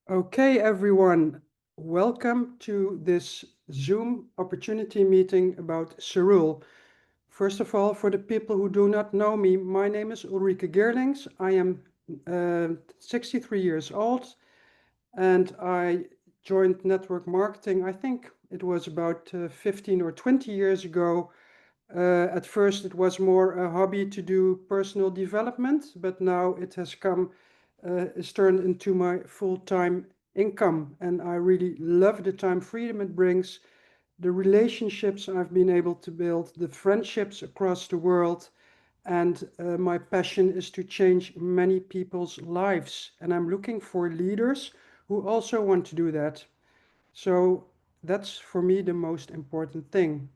Okay, everyone, welcome to this Zoom opportunity meeting about Cerule. First of all, for the people who do not know me, my name is Ulrike Geerlings. I am 63 years old and I joined network marketing, I think it was about 15 or 20 years ago. At first, it was more a hobby to do personal development, but now it has is turned into my full-time income. And I really love the time freedom it brings, the relationships I've been able to build, the friendships across the world. And my passion is to change many people's lives. And I'm looking for leaders who also want to do that. So that's for me the most important thing.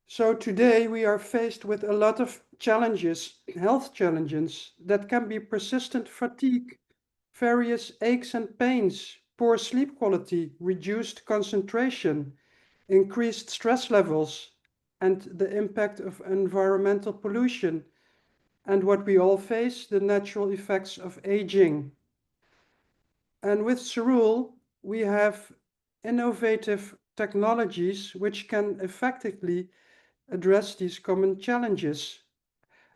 So today we are faced with a lot of challenges, health challenges that can be persistent fatigue, various aches and pains, poor sleep quality, reduced concentration, increased stress levels, and the impact of environmental pollution, and what we all face, the natural effects of aging. And with Cerule, we have innovative technologies which can effectively address these common challenges.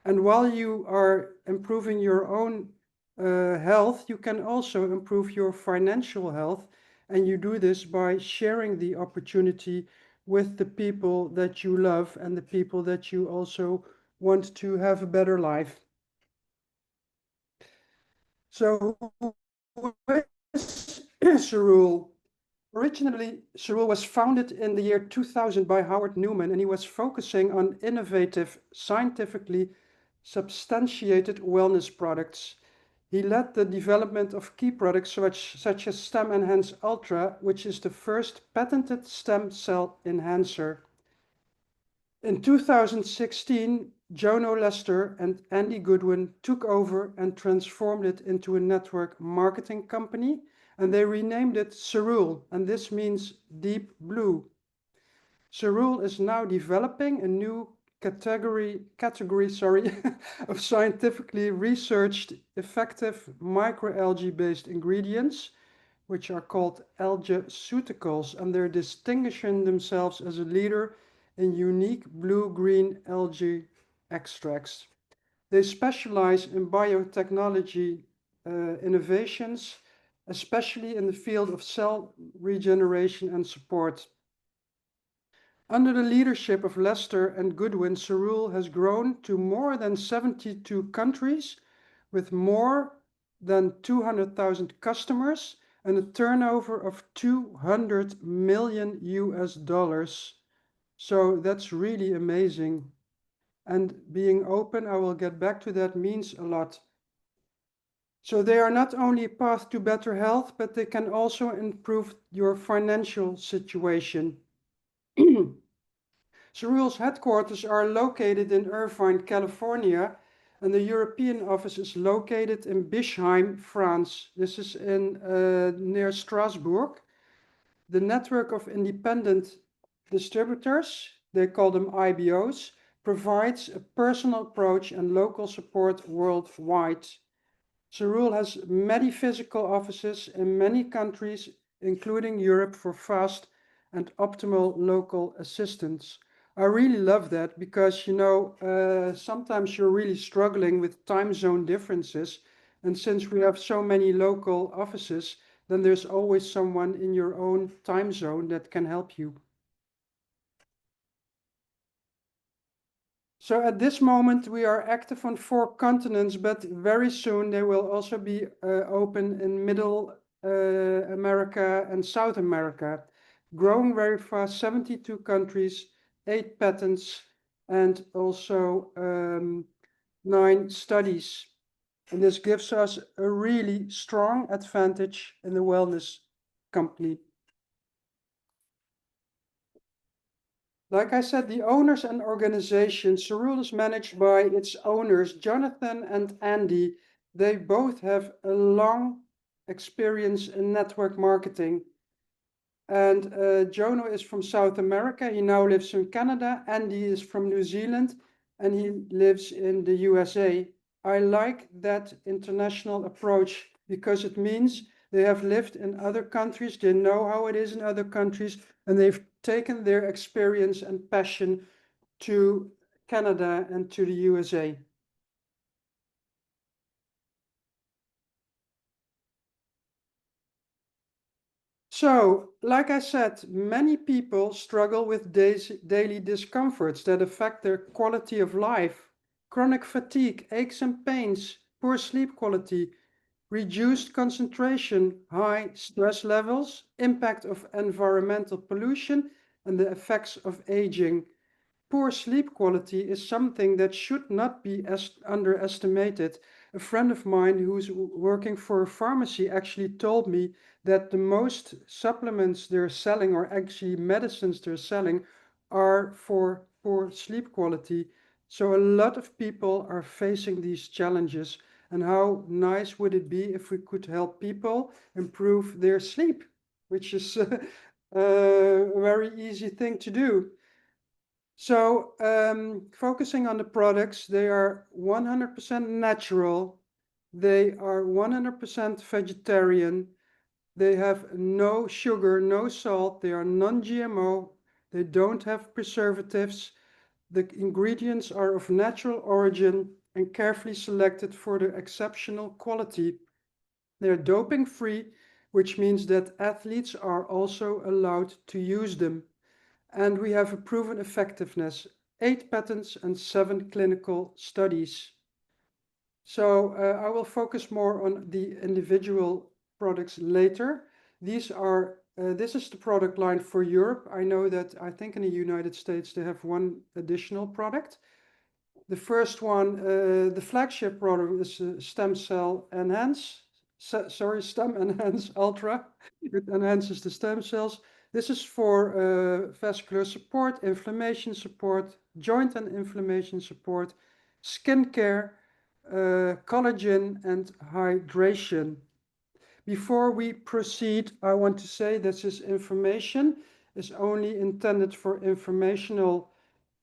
And while you are improving your own health, you can also improve your financial health. And you do this by sharing the opportunity with the people that you love and the people that you also want to have a better life. So, who is Cerule? Originally, Cerule was founded in the year 2000 by Howard Newman, and he was focusing on innovative, scientifically substantiated wellness products. He led the development of key products such as StemEnhance Ultra, which is the first patented stem cell enhancer. In 2016, Jono Lester and Andy Goodwin took over and transformed it into a network marketing company, and they renamed it Cerule, and this means deep blue. Cerule is now developing a new category of scientifically researched effective microalgae-based ingredients, which are called algeceuticals, and they're distinguishing themselves as a leader in unique blue-green algae extracts. They specialize in biotechnology innovations, especially in the field of cell regeneration and support. Under the leadership of Lester and Goodwin, Cerule has grown to more than 72 countries with more than 200,000 customers and a turnover of 200 million US dollars. So that's really amazing. And being open, I will get back to that, means a lot. So they are not only a path to better health, but they can also improve your financial situation. Cerule's headquarters are located in Irvine, California, and the European office is located in Bischheim, France. This is near Strasbourg. The network of independent distributors, they call them IBOs, provides a personal approach and local support worldwide. Cerule has many physical offices in many countries, including Europe, for fast and optimal local assistance. I really love that because, sometimes you're really struggling with time zone differences. And since we have so many local offices, then there's always someone in your own time zone that can help you. So at this moment, we are active on 4 continents, but very soon they will also be open in Middle America and South America. Growing very fast, 72 countries, 8 patents, and also 9 studies. And this gives us a really strong advantage in the wellness company. Like I said, the owners and organization, Cerule is managed by its owners, Jonathan and Andy. They both have a long experience in network marketing. And Jono is from South America. He now lives in Canada. Andy is from New Zealand and he lives in the USA. I like that international approach because it means they have lived in other countries, they know how it is in other countries, and they've taken their experience and passion to Canada and to the USA. So, like I said, many people struggle with daily discomforts that affect their quality of life. Chronic fatigue, aches and pains, poor sleep quality, reduced concentration, high stress levels, impact of environmental pollution, and the effects of aging. Poor sleep quality is something that should not be underestimated. A friend of mine who's working for a pharmacy actually told me that the most supplements they're selling, or actually medicines they're selling, are for poor sleep quality. So a lot of people are facing these challenges. And how nice would it be if we could help people improve their sleep, which is a very easy thing to do. So, focusing on the products, they are 100% natural, they are 100% vegetarian, they have no sugar, no salt, they are non-GMO, they don't have preservatives, the ingredients are of natural origin and carefully selected for their exceptional quality. They are doping-free, which means that athletes are also allowed to use them. And we have a proven effectiveness, 8 patents and 7 clinical studies. So I will focus more on the individual products later. This is the product line for Europe. I know that I think in the United States they have one additional product. The first one, the flagship product is StemEnhance. StemEnhance Ultra. It enhances the stem cells. This is for vascular support, inflammation support, joint and inflammation support, skin care, collagen, and hydration. Before we proceed, I want to say this information is only intended for informational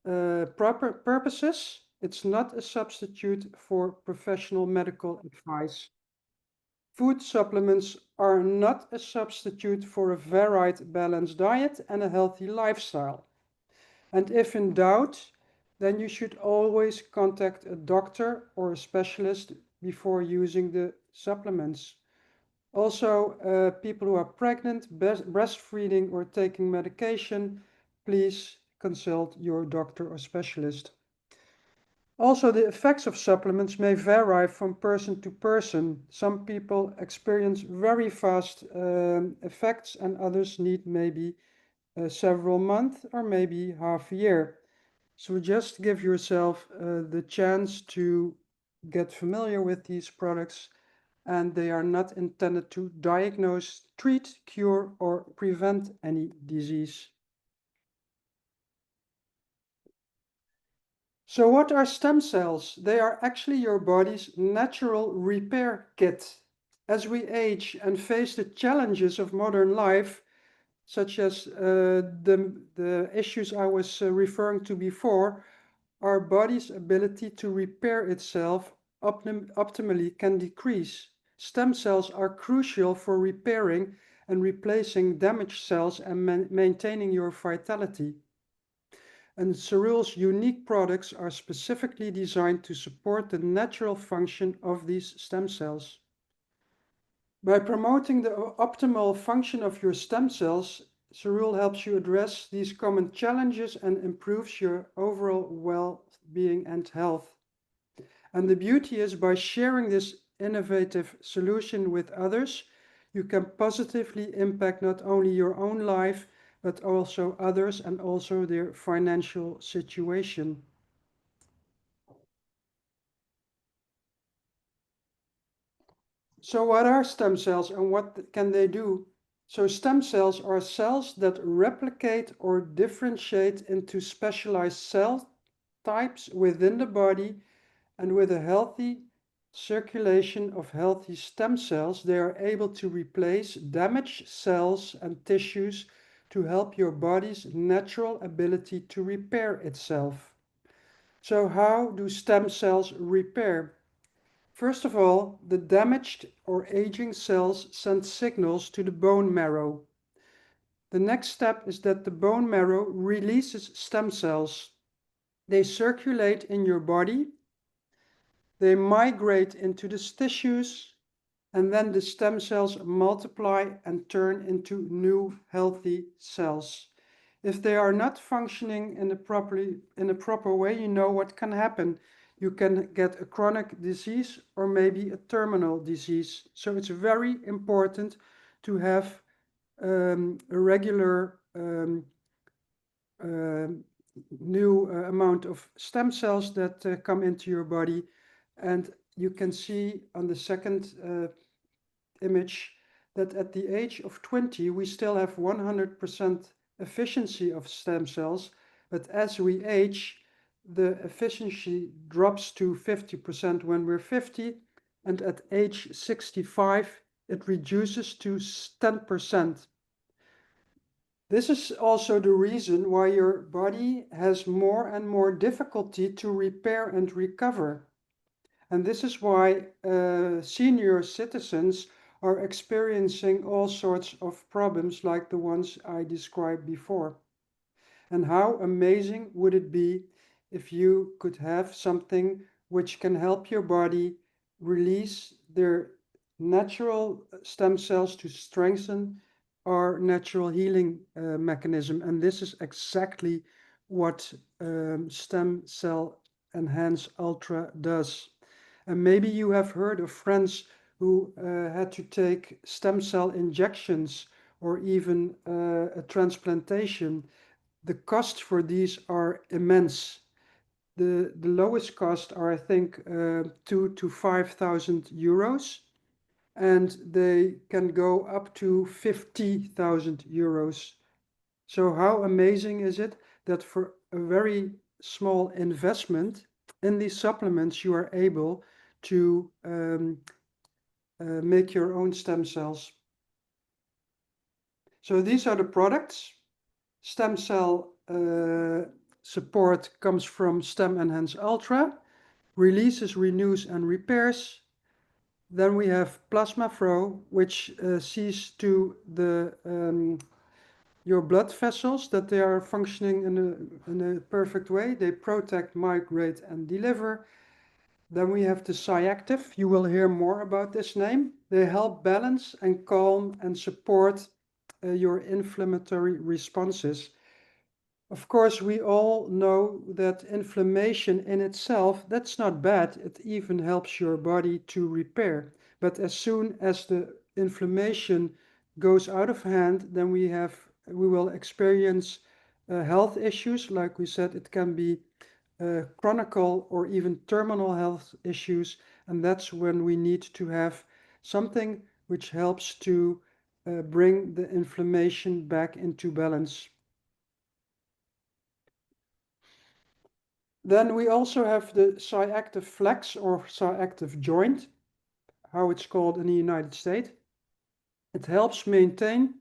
purposes. It's not a substitute for professional medical advice. Food supplements are not a substitute for a varied, balanced diet and a healthy lifestyle. And if in doubt, then you should always contact a doctor or a specialist before using the supplements. Also, people who are pregnant, breastfeeding, or taking medication, please consult your doctor or specialist. Also, the effects of supplements may vary from person to person. Some people experience very fast effects, and others need maybe several months or maybe half a year. So just give yourself the chance to get familiar with these products, and they are not intended to diagnose, treat, cure, or prevent any disease. So what are stem cells? They are actually your body's natural repair kit. As we age and face the challenges of modern life, such as the issues I was referring to before, our body's ability to repair itself optimally can decrease. Stem cells are crucial for repairing and replacing damaged cells and maintaining your vitality. And Cerule's unique products are specifically designed to support the natural function of these stem cells. By promoting the optimal function of your stem cells, Cerule helps you address these common challenges and improves your overall well-being and health. And the beauty is, by sharing this innovative solution with others, you can positively impact not only your own life, but also others and also their financial situation. So what are stem cells and what can they do? So stem cells are cells that replicate or differentiate into specialized cell types within the body, and with a healthy circulation of healthy stem cells, they are able to replace damaged cells and tissues to help your body's natural ability to repair itself. So how do stem cells repair? First of all, the damaged or aging cells send signals to the bone marrow. The next step is that the bone marrow releases stem cells. They circulate in your body, they migrate into the tissues, and then the stem cells multiply and turn into new healthy cells. If they are not functioning in a proper way, you know what can happen. You can get a chronic disease or maybe a terminal disease. So it's very important to have a regular new amount of stem cells that come into your body. And you can see on the second image that at the age of 20, we still have 100% efficiency of stem cells, but as we age, the efficiency drops to 50% when we're 50, and at age 65, it reduces to 10%. This is also the reason why your body has more and more difficulty to repair and recover. And this is why senior citizens are experiencing all sorts of problems like the ones I described before. And how amazing would it be if you could have something which can help your body release their natural stem cells to strengthen our natural healing mechanism. And this is exactly what StemEnhance Ultra does. And maybe you have heard of friends who had to take stem cell injections or even a transplantation. The costs for these are immense. The lowest cost are, I think, 2,000 to 5,000 euros, and they can go up to 50,000 euros. So how amazing is it that for a very small investment in these supplements, you are able to make your own stem cells. So these are the products. Stem cell support comes from StemEnhance Ultra, releases, renews, and repairs. Then we have Plasma Flow, which sees to your blood vessels that they are functioning in a perfect way. They protect, migrate, and deliver. Then we have the Cyactive. You will hear more about this name. They help balance and calm and support your inflammatory responses. Of course, we all know that inflammation in itself, that's not bad. It even helps your body to repair. But as soon as the inflammation goes out of hand, then we will experience health issues. Like we said, it can be chronic or even terminal health issues. And that's when we need to have something which helps to bring the inflammation back into balance. Then we also have the Cyactive Flex or Cyactive Joint, how it's called in the United States. It helps maintain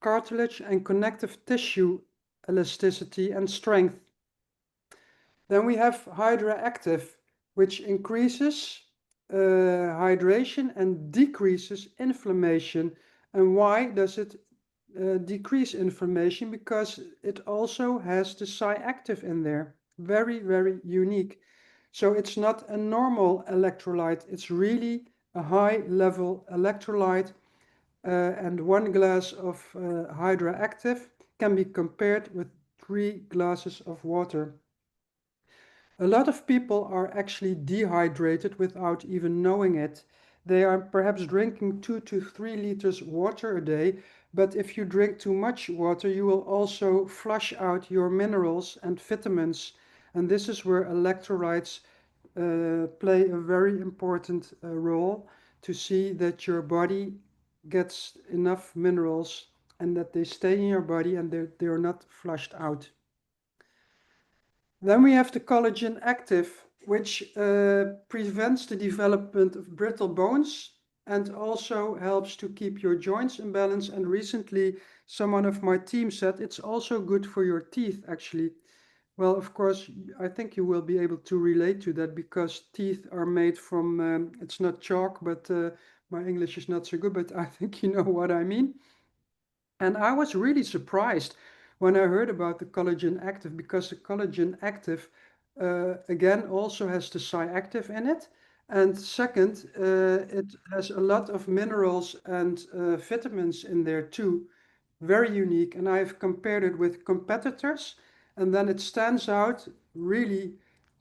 cartilage and connective tissue elasticity and strength. Then we have HydraActive, which increases hydration and decreases inflammation. And why does it decrease inflammation? Because it also has the Cyactive in there. Very, very unique. So it's not a normal electrolyte. It's really a high-level electrolyte. And 1 glass of HydraActive can be compared with 3 glasses of water. A lot of people are actually dehydrated without even knowing it. They are perhaps drinking 2 to 3 liters water a day, but if you drink too much water, you will also flush out your minerals and vitamins. And this is where electrolytes play a very important role to see that your body gets enough minerals and that they stay in your body and they're not flushed out. Then we have the collagen active, which prevents the development of brittle bones and also helps to keep your joints in balance. And recently, someone of my team said it's also good for your teeth, actually. Well, of course, I think you will be able to relate to that because teeth are made from, it's not chalk, but my English is not so good, but I think you know what I mean. And I was really surprised when I heard about the collagen active because the collagen active, again, also has the active in it. And second, it has a lot of minerals and vitamins in there too. Very unique. And I've compared it with competitors, and then it stands out really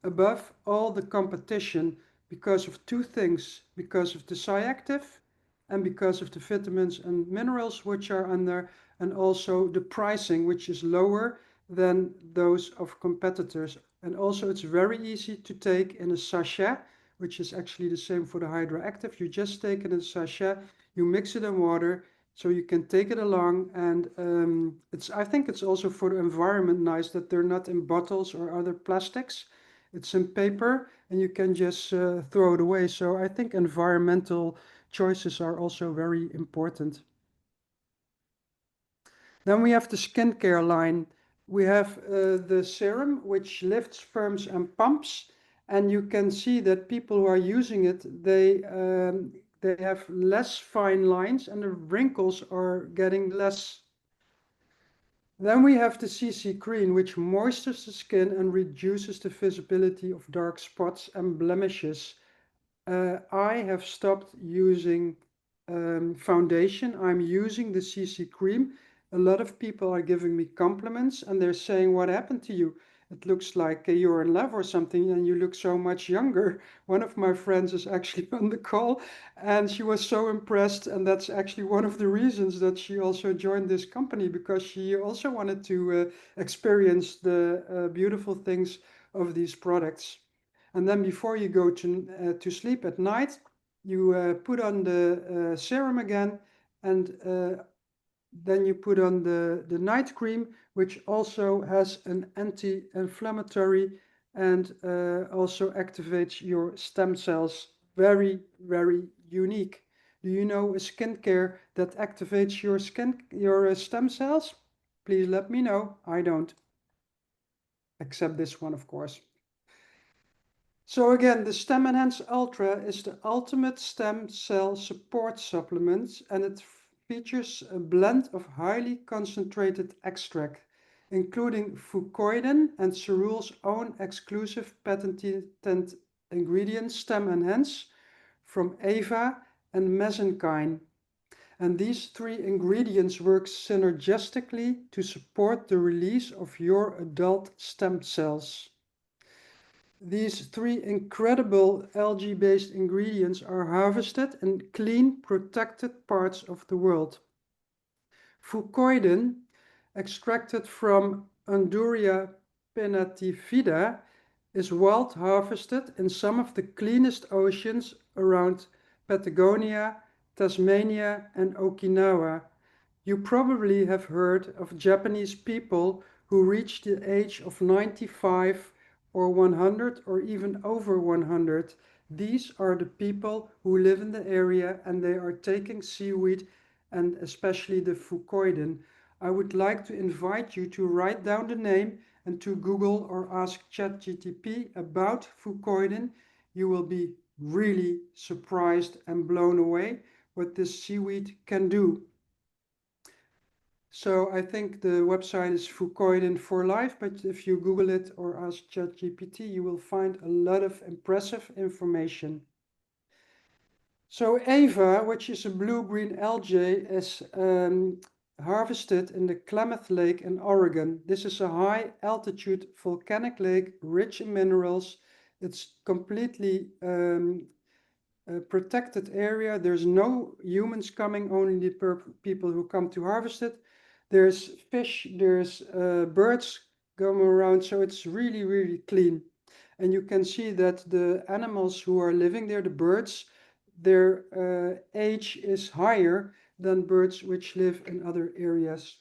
above all the competition because of two things, because of the active and because of the vitamins and minerals which are under, and also the pricing, which is lower than those of competitors. And also it's very easy to take in a sachet, which is actually the same for the hydroactive. You just take it in a sachet, you mix it in water, so you can take it along. And I think it's also for the environment nice that they're not in bottles or other plastics. It's in paper and you can just throw it away. So I think environmental choices are also very important. Then we have the skincare line. We have the serum, which lifts, firms, and pumps. And you can see that people who are using it, they have less fine lines and the wrinkles are getting less. Then we have the CC cream, which moistures the skin and reduces the visibility of dark spots and blemishes. I have stopped using foundation. I'm using the CC cream. A lot of people are giving me compliments and they're saying, what happened to you? It looks like you're in love or something and you look so much younger. One of my friends is actually on the call and she was so impressed. And that's actually one of the reasons that she also joined this company because she also wanted to experience the beautiful things of these products. And then before you go to sleep at night, you put on the serum again, and then you put on the night cream, which also has an anti-inflammatory and also activates your stem cells. Very, very unique. Do you know a skincare that activates your stem cells? Please let me know. I don't. Except this one, of course. So again, the StemEnhance Ultra is the ultimate stem cell support supplement, and it features a blend of highly concentrated extract, including fucoidan and Cerule's own exclusive patented ingredient StemEnhance from Ava and Mesenkine. And these three ingredients work synergistically to support the release of your adult stem cells. These three incredible algae-based ingredients are harvested in clean, protected parts of the world. Fucoidan, extracted from Unduria pinnatifida, is wild harvested in some of the cleanest oceans around Patagonia, Tasmania, and Okinawa. You probably have heard of Japanese people who reach the age of 95 or 100 or even over 100. These are the people who live in the area and they are taking seaweed and especially the fucoidan. I would like to invite you to write down the name and to Google or ask ChatGPT about fucoidan. You will be really surprised and blown away what this seaweed can do. So I think the website is fucoidan for life, but if you Google it or ask ChatGPT, you will find a lot of impressive information. So Ava, which is a blue-green algae, is harvested in the Klamath Lake in Oregon. This is a high-altitude volcanic lake rich in minerals. It's completely protected area. There's no humans coming, only the people who come to harvest it. There's fish, there's birds going around, so it's really, really clean. And you can see that the animals who are living there, the birds, their age is higher than birds which live in other areas.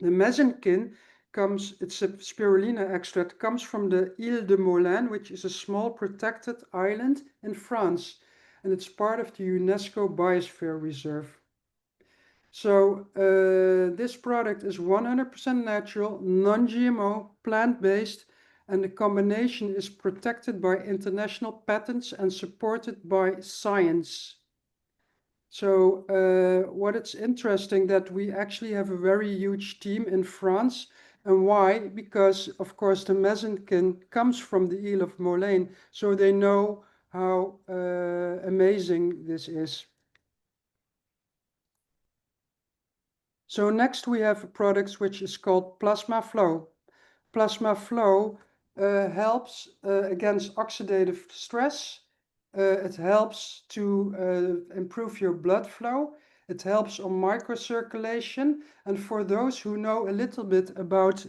The Mesenkine it's a spirulina extract, comes from the Ile de Molin, which is a small protected island in France, and it's part of the UNESCO Biosphere Reserve. So this product is 100% natural, non-GMO, plant-based, and the combination is protected by international patents and supported by science. So what it's interesting that we actually have a very huge team in France. And why? Because, of course, the Mesenkine comes from the Isle of Morlaine, so they know how amazing this is. So next we have a product which is called Plasma Flow. Plasma Flow helps against oxidative stress. It helps to improve your blood flow. It helps on microcirculation. And for those who know a little bit about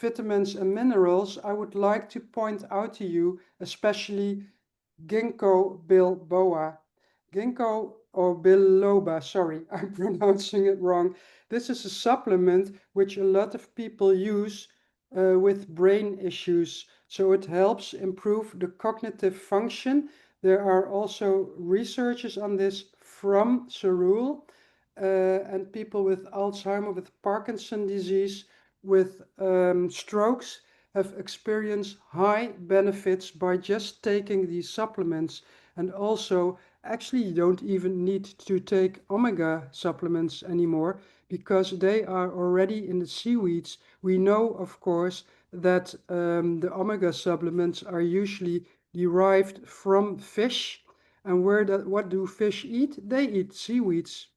vitamins and minerals, I would like to point out to you, especially ginkgo biloba. Ginkgo or biloba, sorry, I'm pronouncing it wrong. This is a supplement which a lot of people use with brain issues. So it helps improve the cognitive function. There are also researches on this from Cerule and people with Alzheimer, with Parkinson disease, with strokes have experienced high benefits by just taking these supplements. And also, actually, you don't even need to take omega supplements anymore because they are already in the seaweeds. We know, of course, that the omega supplements are usually derived from fish. And what do fish eat? They eat seaweeds.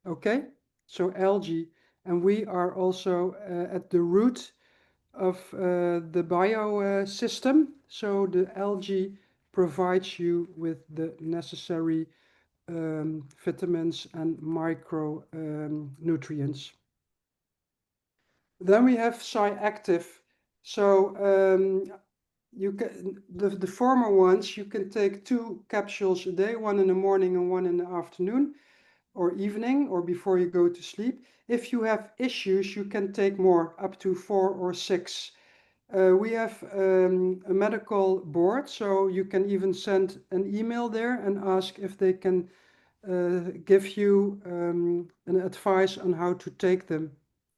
Okay, so algae. And we are also at the root of the biosystem. So the algae provides you with the necessary vitamins and micro nutrients. Then we have Cyactive. So you can the former ones you can take 2 capsules a day, one in the morning and one in the afternoon or evening or before you go to sleep. If you have issues, you can take more, up to 4 or 6. We have a medical board, so you can even send an email there and ask if they can give you an advice on how to take them.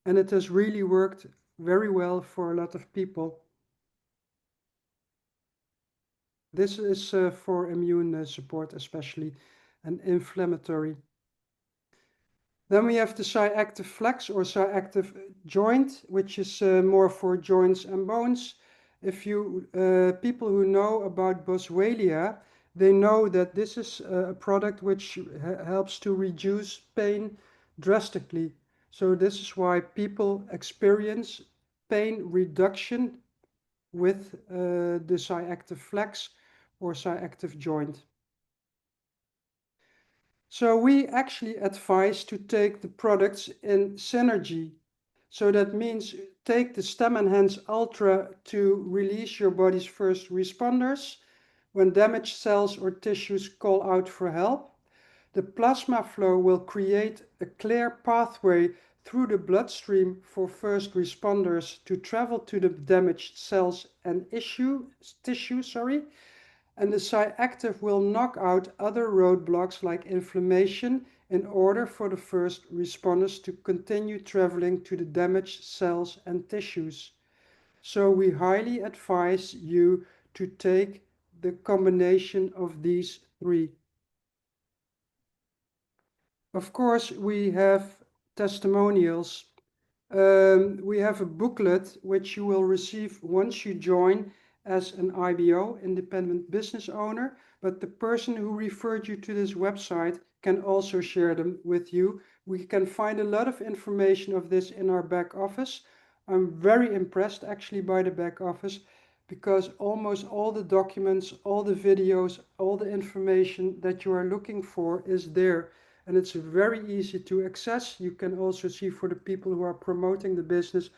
And it has really worked very well for a lot of people. This is for immune support especially, and inflammatory. Then we have the Cyactive Flex or Cyactive Joint, which is more for joints and bones. If you people who know about Boswellia, they know that this is a product which helps to reduce pain drastically. So this is why people experience pain reduction with the Cyactive Flex or Cyactive Joint. So we actually advise to take the products in synergy. So that means take the StemEnhance Ultra to release your body's first responders when damaged cells or tissues call out for help. The plasma flow will create a clear pathway through the bloodstream for first responders to travel to the damaged cells and tissue, and the Cyactive will knock out other roadblocks like inflammation in order for the first responders to continue traveling to the damaged cells and tissues. So we highly advise you to take the combination of these 3. Of course, we have testimonials. We have a booklet which you will receive once you join as an IBO, independent business owner, but the person who referred you to this website can also share them with you. We can find a lot of information of this in our back office. I'm very impressed actually by the back office because almost all the documents, all the videos, all the information that you are looking for is there. And it's very easy to access. You can also see for the people who are promoting the business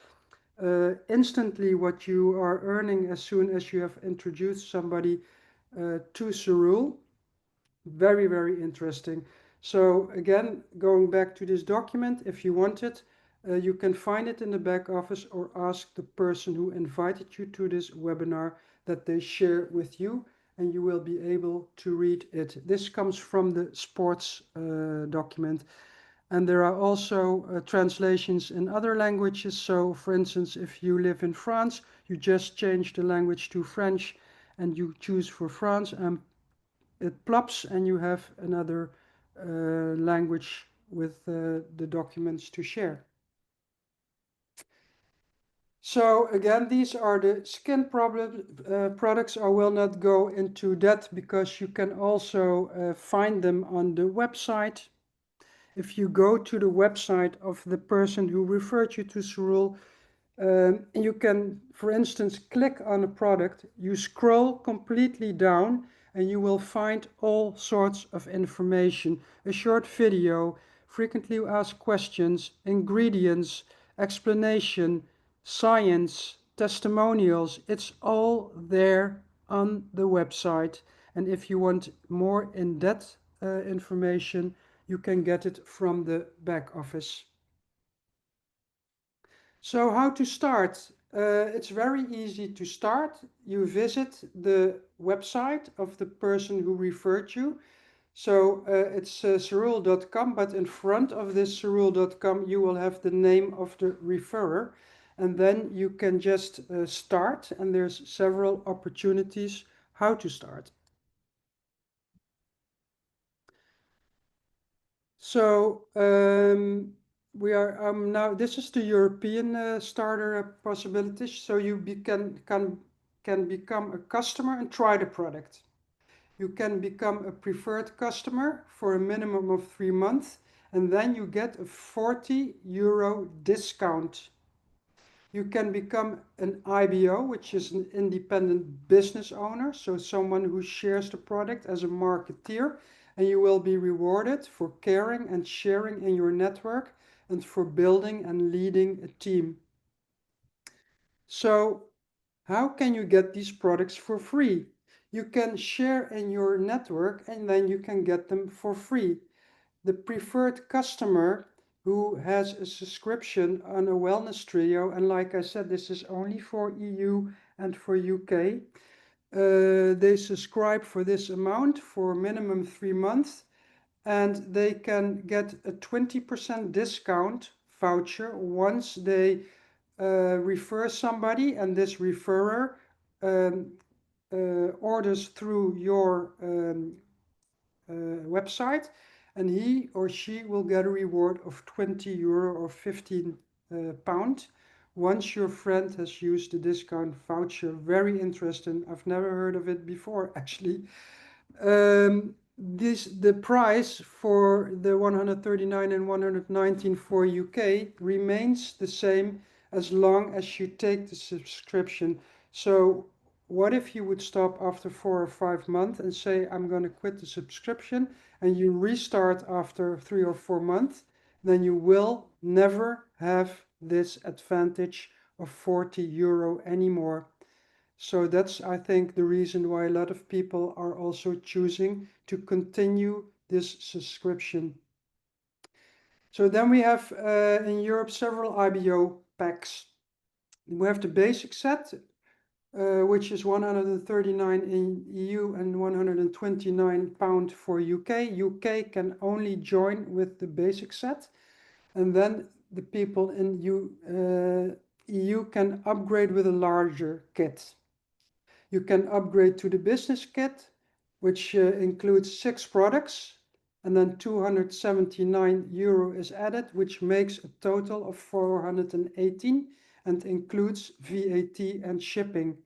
instantly what you are earning as soon as you have introduced somebody to Cerule. Very, very interesting. So again, going back to this document, if you want it, you can find it in the back office or ask the person who invited you to this webinar that they share with you. and you will be able to read it. This comes from the sports document. And there are also translations in other languages. So, for instance, if you live in France, you just change the language to French and you choose for France, and it plops, and you have another language with the documents to share. So again, these are the skin products. I will not go into that because you can also find them on the website. If you go to the website of the person who referred you to Cerule, you can, for instance, click on a product, you scroll completely down, and you will find all sorts of information, a short video, frequently asked questions, ingredients, explanation, science, testimonials. It's all there on the website. And if you want more in-depth information, you can get it from the back office. So how to start? It's very easy to start. You visit the website of the person who referred you. So it's cerule.com, but in front of this cerule.com you will have the name of the referrer, and then you can just start, and there's several opportunities how to start. So we are now, this is the European starter possibilities. So you can become a customer and try the product. You can become a preferred customer for a minimum of 3 months, and then you get a 40 euro discount. You can become an IBO, which is an independent business owner, so someone who shares the product as a marketeer, and you will be rewarded for caring and sharing in your network and for building and leading a team. So how can you get these products for free? You can share in your network and then you can get them for free. The preferred customer who has a subscription on a wellness trio, and like I said, this is only for EU and for UK, they subscribe for this amount for minimum 3 months, and they can get a 20% discount voucher once they refer somebody, and this referrer orders through your website, and he or she will get a reward of 20 euro or 15 pound once your friend has used the discount voucher. Very interesting. I've never heard of it before, actually. The price for the 139 and 119 for UK remains the same as long as you take the subscription. So what if you would stop after 4 or 5 months and say, I'm going to quit the subscription, and you restart after 3 or 4 months? Then you will never have this advantage of 40 euro anymore. So that's, I think, the reason why a lot of people are also choosing to continue this subscription. So then we have in Europe several IBO packs. We have the basic set, which is 139 in EU and 129 pound for UK. UK can only join with the basic set, and then the people in EU can upgrade with a larger kit. You can upgrade to the business kit, which includes 6 products, and then 279 euro is added, which makes a total of 418 and includes VAT and shipping.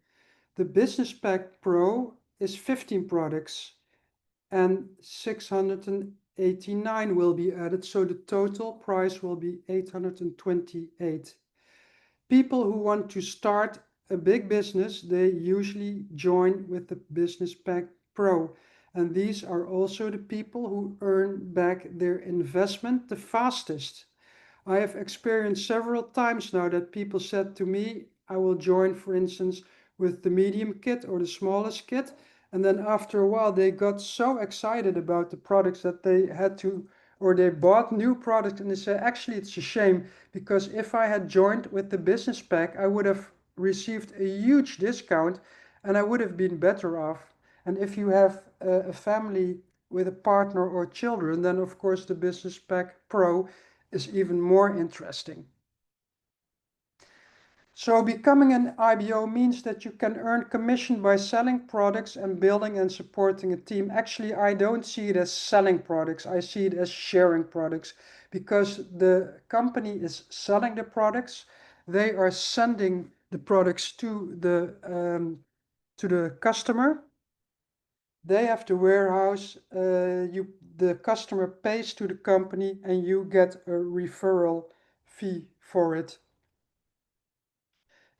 The Business Pack Pro is 15 products and 689 will be added, so the total price will be 828. People who want to start a big business, they usually join with the Business Pack Pro. And these are also the people who earn back their investment the fastest. I have experienced several times now that people said to me, I will join, for instance, with the medium kit or the smallest kit. And then after a while, they got so excited about the products that they had to, or they bought new products, and they say, actually, it's a shame, because if I had joined with the business pack, I would have received a huge discount and I would have been better off. And if you have a family with a partner or children, then of course the Business Pack Pro is even more interesting. So becoming an IBO means that you can earn commission by selling products and building and supporting a team. Actually, I don't see it as selling products. I see it as sharing products, because the company is selling the products. They are sending the products to the customer. They have the warehouse. The customer pays to the company, and you get a referral fee for it.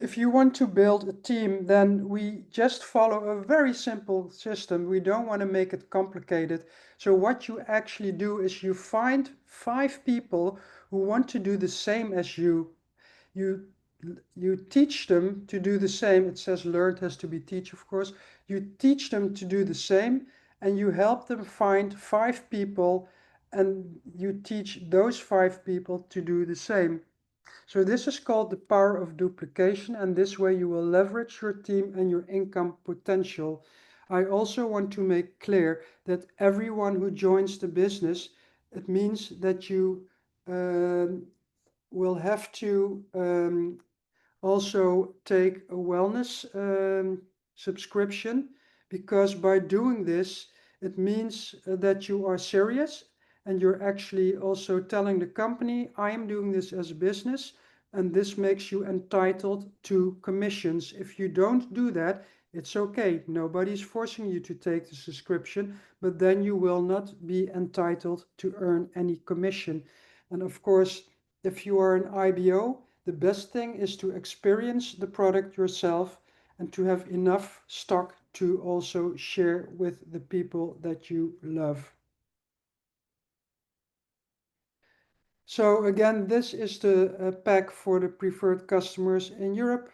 If you want to build a team, then we just follow a very simple system. We don't want to make it complicated. So what you actually do is you find 5 people who want to do the same as you. You teach them to do the same. It says learned has to be teach, of course. You teach them to do the same, and you help them find 5 people, and you teach those 5 people to do the same. So this is called the power of duplication, and this way you will leverage your team and your income potential. I also want to make clear that everyone who joins the business, it means that you will have to also take a wellness subscription, because by doing this, it means that you are serious, and you're actually also telling the company, I am doing this as a business, and this makes you entitled to commissions. If you don't do that, it's okay. Nobody's forcing you to take the subscription, but then you will not be entitled to earn any commission. And of course, if you are an IBO, the best thing is to experience the product yourself and to have enough stock to also share with the people that you love. So again, this is the pack for the preferred customers in Europe.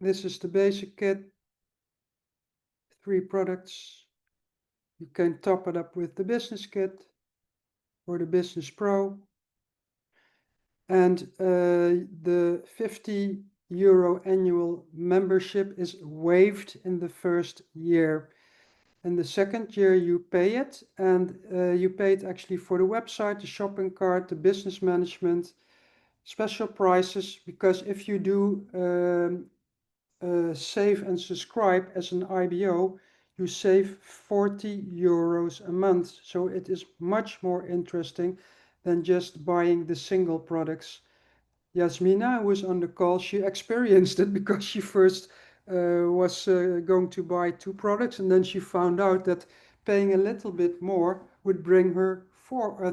This is the basic kit, 3 products. You can top it up with the business kit or the business pro. And the 50 euro annual membership is waived in the first year. In the second year you pay it, and you pay it actually for the website, the shopping cart, the business management, special prices, because if you do save and subscribe as an IBO, you save 40 euros a month. So it is much more interesting than just buying the single products. Yasmina, who was on the call, she experienced it because she first was going to buy 2 products, and then she found out that paying a little bit more would bring her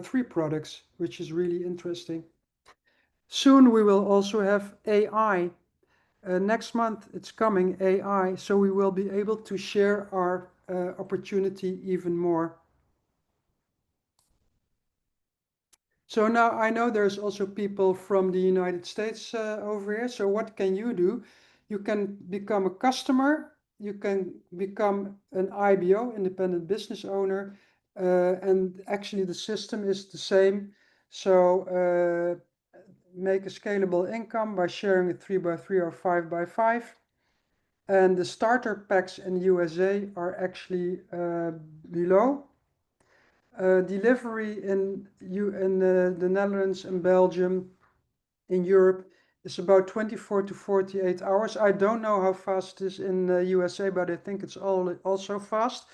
3 products, which is really interesting. Soon we will also have AI. Next month it's coming, AI, so we will be able to share our opportunity even more. So now I know there's also people from the United States over here. So what can you do? You can become a customer. You can become an IBO, independent business owner. And actually the system is the same. So make a scalable income by sharing it 3x3 or 5x5. And the starter packs in the USA are actually below. Delivery in the Netherlands and Belgium, in Europe, is about 24 to 48 hours. I don't know how fast it is in the USA, but I think it's also fast.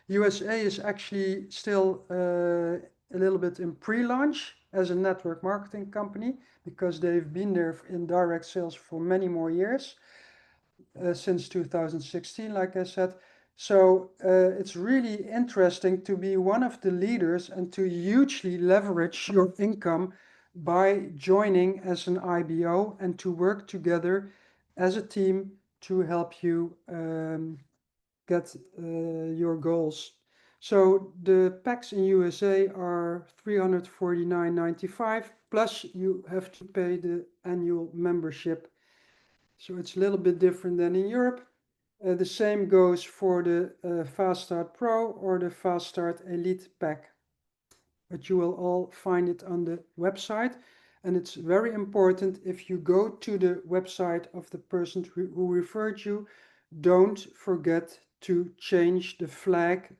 USA is actually still a little bit in pre-launch as a network marketing company, because they've been there in direct sales for many more years, since 2016, like I said. So it's really interesting to be one of the leaders and to hugely leverage your income by joining as an IBO, and to work together as a team to help you get your goals. So the packs in USA are 349.95, plus you have to pay the annual membership. So it's a little bit different than in Europe. The same goes for the Fast Start Pro or the Fast Start Elite pack. But you will all find it on the website. And it's very important, if you go to the website of the person who referred you, don't forget to change the flag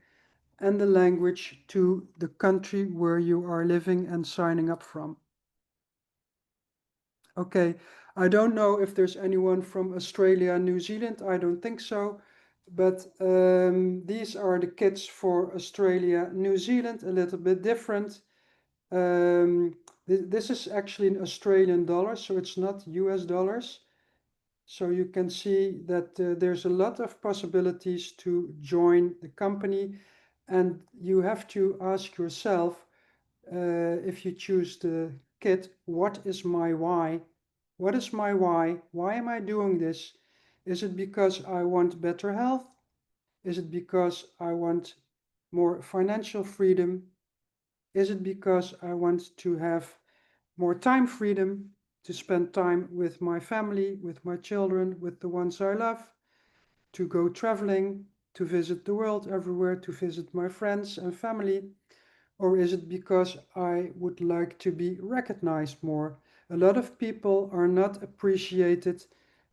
and the language to the country where you are living and signing up from. Okay, I don't know if there's anyone from Australia, New Zealand. I don't think so. But these are the kits for Australia, New Zealand, a little bit different. This is actually in Australian dollars, so it's not US dollars. So you can see that there's a lot of possibilities to join the company, and you have to ask yourself, if you choose the kit, what is my why? What is my why? Why am I doing this? Is it because I want better health? Is it because I want more financial freedom? Is it because I want to have more time freedom to spend time with my family, with my children, with the ones I love, to go traveling, to visit the world everywhere, to visit my friends and family? Or is it because I would like to be recognized more? A lot of people are not appreciated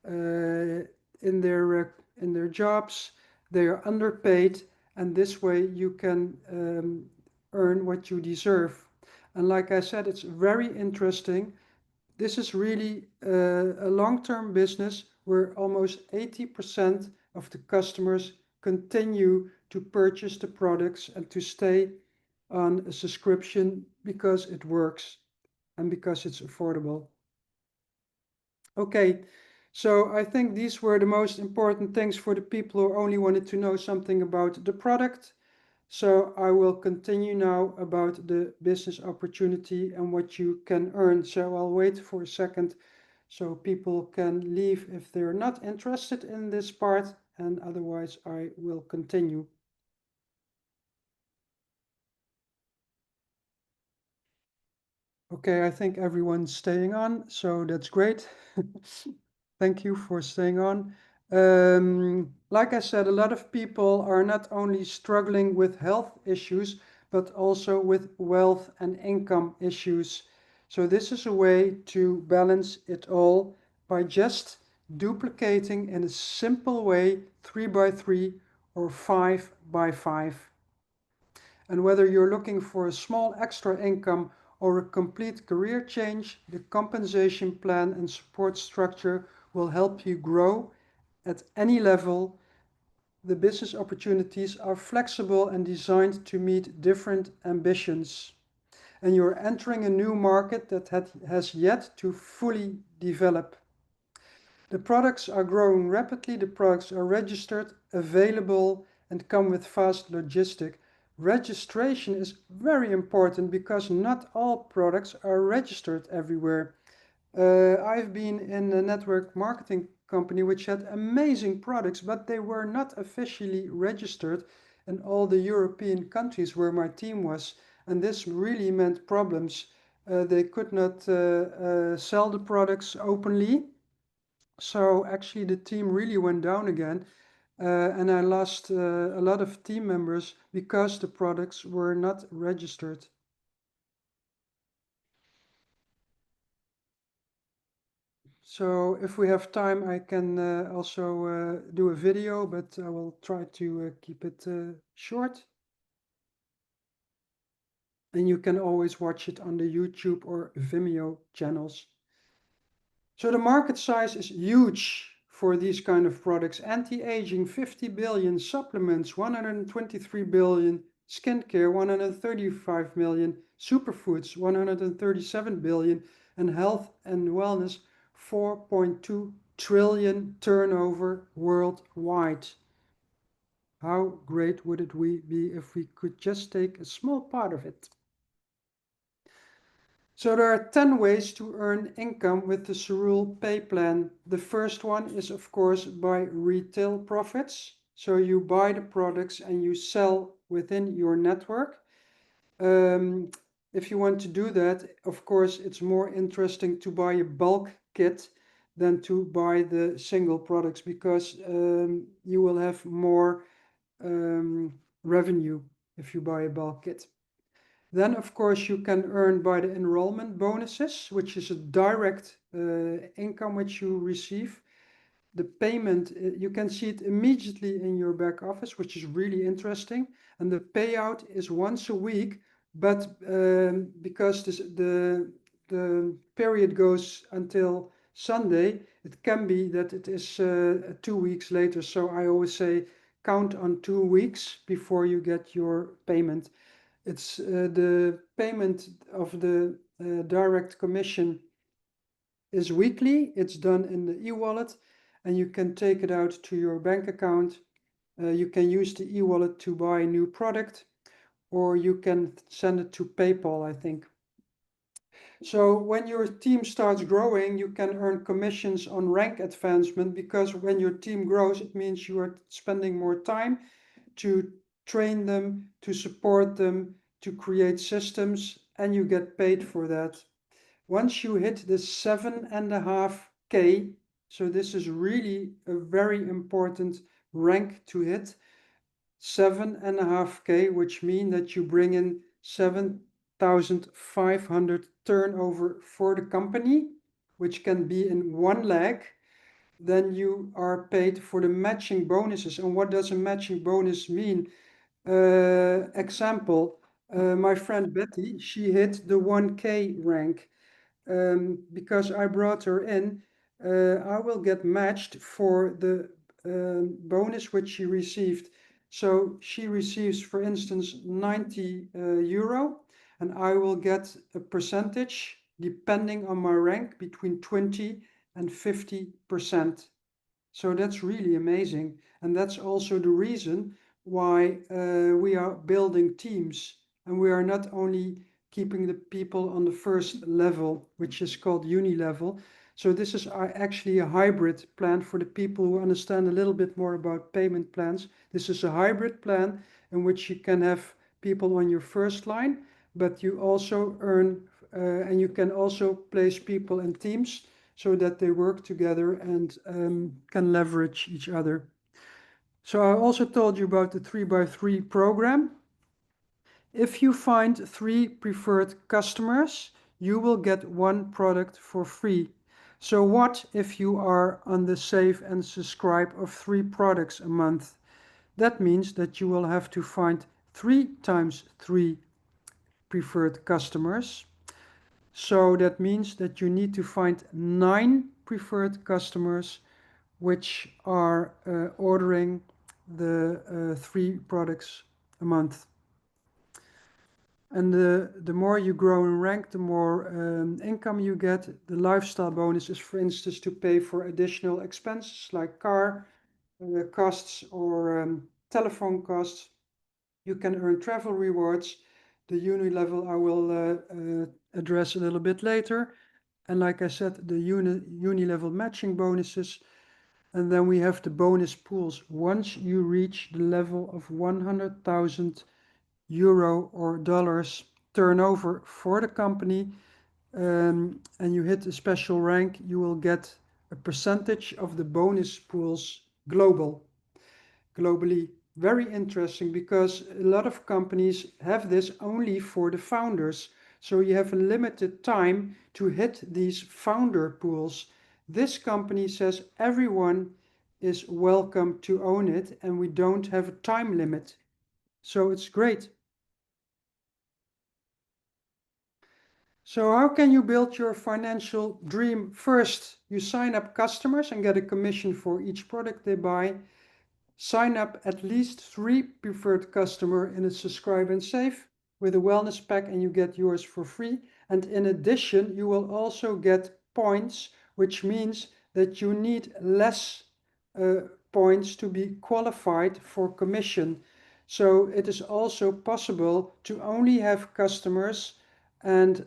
in their jobs. They are underpaid, and this way you can earn what you deserve. And like I said, it's very interesting. This is really a long-term business where almost 80% of the customers continue to purchase the products and to stay on a subscription because it works and because it's affordable. Okay, so I think these were the most important things for the people who only wanted to know something about the product. So I will continue now about the business opportunity and what you can earn. So I'll wait for a second so people can leave if they're not interested in this part, and otherwise I will continue. Okay, I think everyone's staying on, so that's great. Thank you for staying on. Like I said, a lot of people are not only struggling with health issues, but also with wealth and income issues. So this is a way to balance it all by just duplicating in a simple way 3 by 3 or 5 by 5. And whether you're looking for a small extra income or a complete career change, the compensation plan and support structure will help you grow at any level. The business opportunities are flexible and designed to meet different ambitions. And you're entering a new market that has yet to fully develop. The products are growing rapidly, the products are registered, available, and come with fast logistic. Registration is very important because not all products are registered everywhere. I've been in a network marketing company which had amazing products, but they were not officially registered in all the European countries where my team was. And this really meant problems. They could not sell the products openly. So actually the team really went down again, and I lost a lot of team members because the products were not registered. So if we have time, I can also do a video, but I will try to keep it short. And you can always watch it on the YouTube or Vimeo channels. So the market size is huge for these kind of products. Anti-aging, 50 billion, supplements, 123 billion, skincare, 135 million, superfoods, 137 billion, and health and wellness, 4.2 trillion turnover worldwide. How great would it be if we could just take a small part of it? So there are 10 ways to earn income with the Cerule pay plan. The first one is, of course, by retail profits. So you buy the products and you sell within your network. If you want to do that, of course, it's more interesting to buy a bulk kit than to buy the single products, because you will have more revenue if you buy a bulk kit. Then, of course, you can earn by the enrollment bonuses, which is a direct income which you receive. The payment, you can see it immediately in your back office, which is really interesting. And the payout is once a week, but because the period goes until Sunday, it can be that it is 2 weeks later. So I always say count on 2 weeks before you get your payment. It's the payment of the direct commission is weekly. It's done in the e-wallet, and you can take it out to your bank account. You can use the e-wallet to buy a new product, or you can send it to PayPal, I think. So when your team starts growing, you can earn commissions on rank advancement, because when your team grows, it means you are spending more time to train them, to support them, to create systems, and you get paid for that. Once you hit the 7.5K, so this is really a very important rank to hit, 7.5K, which means that you bring in 7,500 turnover for the company, which can be in one leg. Then you are paid for the matching bonuses. And what does a matching bonus mean? Example, my friend Betty, she hit the 1K rank. Because I brought her in, I will get matched for the bonus which she received. So she receives, for instance, 90 euro, and I will get a percentage depending on my rank between 20 and 50%. So that's really amazing. And that's also the reason why we are building teams. And we are not only keeping the people on the first level, which is called uni level. So this is actually a hybrid plan for the people who understand a little bit more about payment plans. This is a hybrid plan in which you can have people on your first line, but you also earn, and you can also place people in teams so that they work together and can leverage each other. So I also told you about the 3x3 program. If you find 3 preferred customers, you will get 1 product for free. So what if you are on the save and subscribe of 3 products a month? That means that you will have to find 3 times 3 preferred customers. So that means that you need to find 9 preferred customers which are ordering the 3 products a month. And the more you grow in rank, the more income you get. The lifestyle bonus is, for instance, to pay for additional expenses like car costs or telephone costs. You can earn travel rewards. The uni level I will address a little bit later. And like I said, the uni level matching bonuses. And then we have the bonus pools. Once you reach the level of 100,000 euro or dollars turnover for the company, and you hit a special rank, you will get a percentage of the bonus pools globally. Very interesting, because a lot of companies have this only for the founders. So you have a limited time to hit these founder pools. This company says everyone is welcome to own it, and we don't have a time limit. So it's great. So how can you build your financial dream? First, you sign up customers and get a commission for each product they buy. Sign up at least 3 preferred customer in a subscribe and save with a wellness pack, and you get yours for free. And in addition, you will also get points, which means that you need less points to be qualified for commission. So it is also possible to only have customers and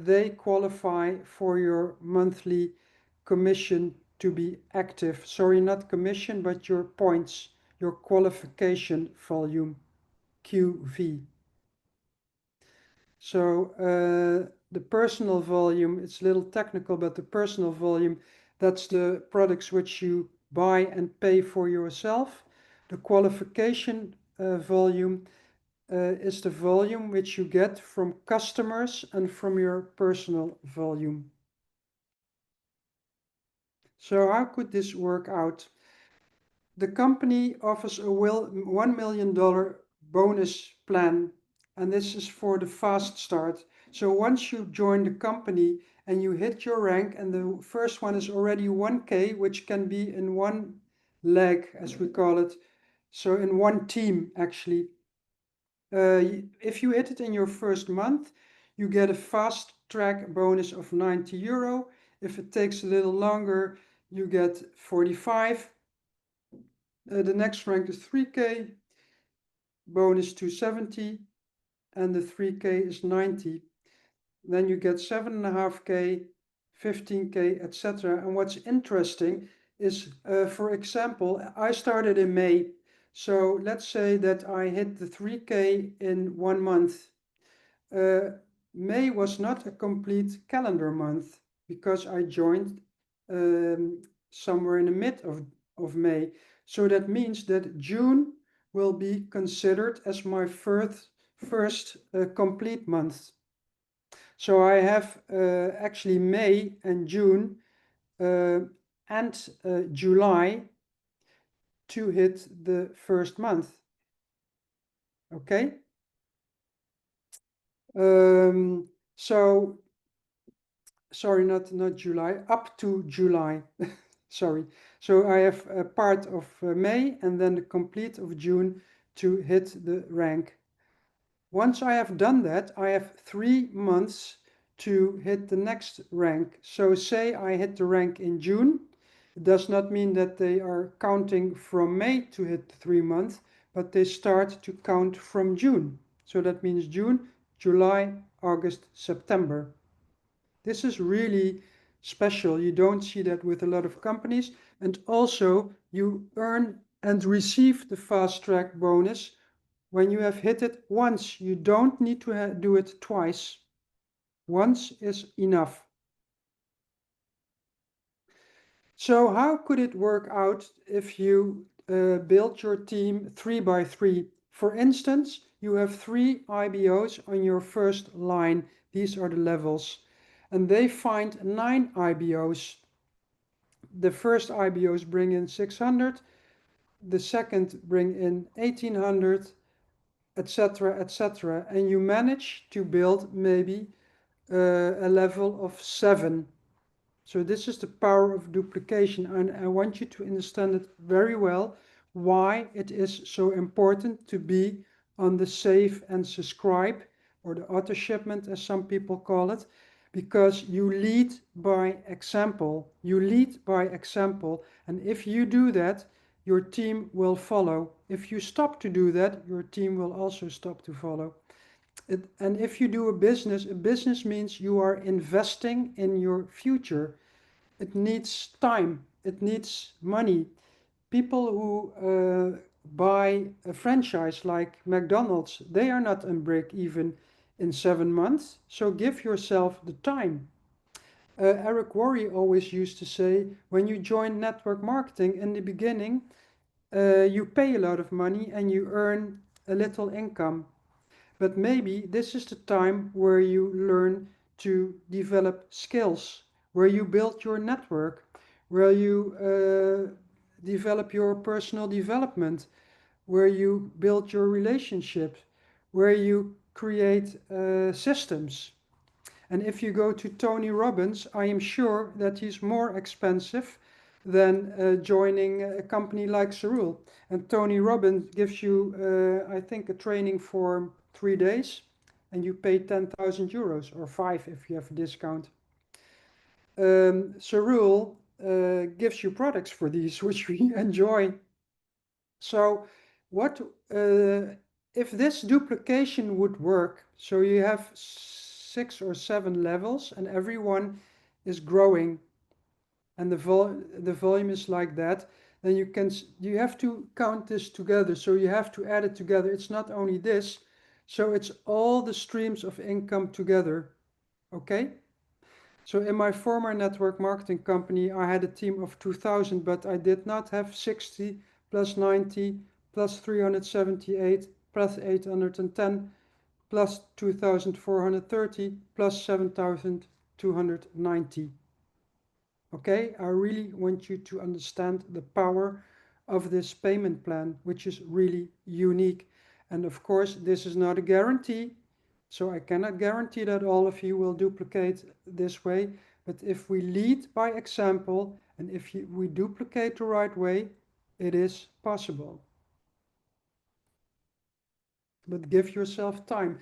they qualify for your monthly commission to be active. Sorry, not commission, but your points, your qualification volume, QV. So the personal volume, it's a little technical, but the personal volume, that's the products which you buy and pay for yourself. The qualification volume, is the volume which you get from customers and from your personal volume. So how could this work out? The company offers a $1 million bonus plan, and this is for the fast start. So once you join the company and you hit your rank, and the first one is already 1K, which can be in one leg, as we call it, so in one team actually. If you hit it in your first month, you get a fast track bonus of €90. If it takes a little longer, you get 45. The next rank is 3K, bonus 270, and the 3K is 90. Then you get 7.5K, 15K, etc. And what's interesting is, for example, I started in May. So let's say that I hit the 3K in 1 month. May was not a complete calendar month because I joined somewhere in the mid of May. So that means that June will be considered as my first complete month. So I have actually May and June and July to hit the first month. Okay. So sorry, not July, up to July. Sorry. So I have a part of May and then the complete of June to hit the rank. Once I have done that, I have 3 months to hit the next rank. So say I hit the rank in June. It does not mean that they are counting from May to hit the 3 months, but they start to count from June. So that means June, July, August, September. This is really special. You don't see that with a lot of companies. And also you earn and receive the fast track bonus when you have hit it once. You don't need to do it twice. Once is enough. So how could it work out if you build your team 3 by 3? For instance, you have 3 IBOs on your first line. These are the levels. And they find 9 IBOs. The first IBOs bring in 600, the second bring in 1800, etc., etc. And you manage to build maybe a level of 7. So this is the power of duplication, and I want you to understand it very well, why it is so important to be on the save and subscribe, or the auto shipment as some people call it, because you lead by example. You lead by example, and if you do that, your team will follow. If you stop to do that, your team will also stop to follow. And if you do a business means you are investing in your future. It needs time, it needs money. People who buy a franchise like McDonald's, they are not in break even in 7 months. So give yourself the time. Eric Worre always used to say, when you join network marketing in the beginning, you pay a lot of money and you earn a little income. But maybe this is the time where you learn to develop skills, where you build your network, where you develop your personal development, where you build your relationships, where you create systems. And if you go to Tony Robbins, I am sure that he's more expensive than joining a company like Cerule. And Tony Robbins gives you, I think, a training for 3 days, and you pay €10,000 or 5 if you have a discount. Cerule gives you products for these, which we enjoy. So what if this duplication would work? So you have 6 or 7 levels and everyone is growing, and the volume is like that, then you have to count this together. So you have to add it together. It's not only this, so it's all the streams of income together. Okay? So in my former network marketing company, I had a team of 2,000, but I did not have 60 plus 90 plus 378 plus 810 plus 2,430 plus 7,290. Okay, I really want you to understand the power of this payment plan, which is really unique. And of course, this is not a guarantee. So I cannot guarantee that all of you will duplicate this way. But if we lead by example, and if we duplicate the right way, it is possible. But give yourself time.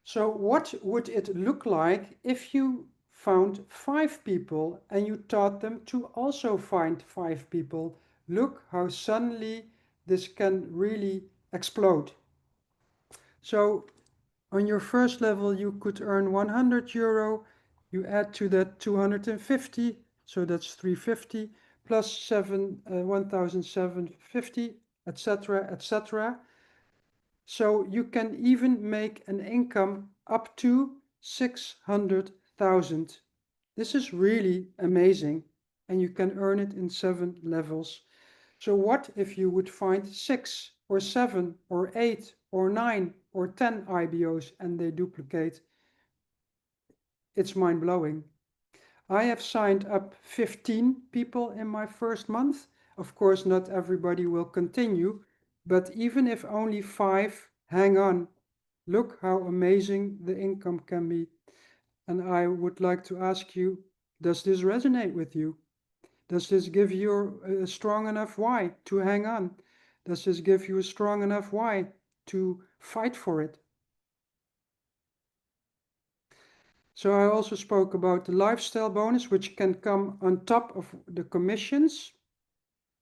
So what would it look like if you found 5 people and you taught them to also find 5 people? Look how suddenly this can really explode. So on your first level, you could earn 100 euro. You add to that 250, so that's 350 plus 1,750, etc., etc. So you can even make an income up to 600,000. This is really amazing, and you can earn it in 7 levels. So what if you would find 6 or 7 or 8 or 9 or 10 IBOs and they duplicate? It's mind-blowing. I have signed up 15 people in my first month. Of course, not everybody will continue, but even if only 5 hang on, look how amazing the income can be. And I would like to ask you, does this resonate with you? Does this give you a strong enough why to hang on? Does this give you a strong enough why to fight for it? So I also spoke about the lifestyle bonus, which can come on top of the commissions.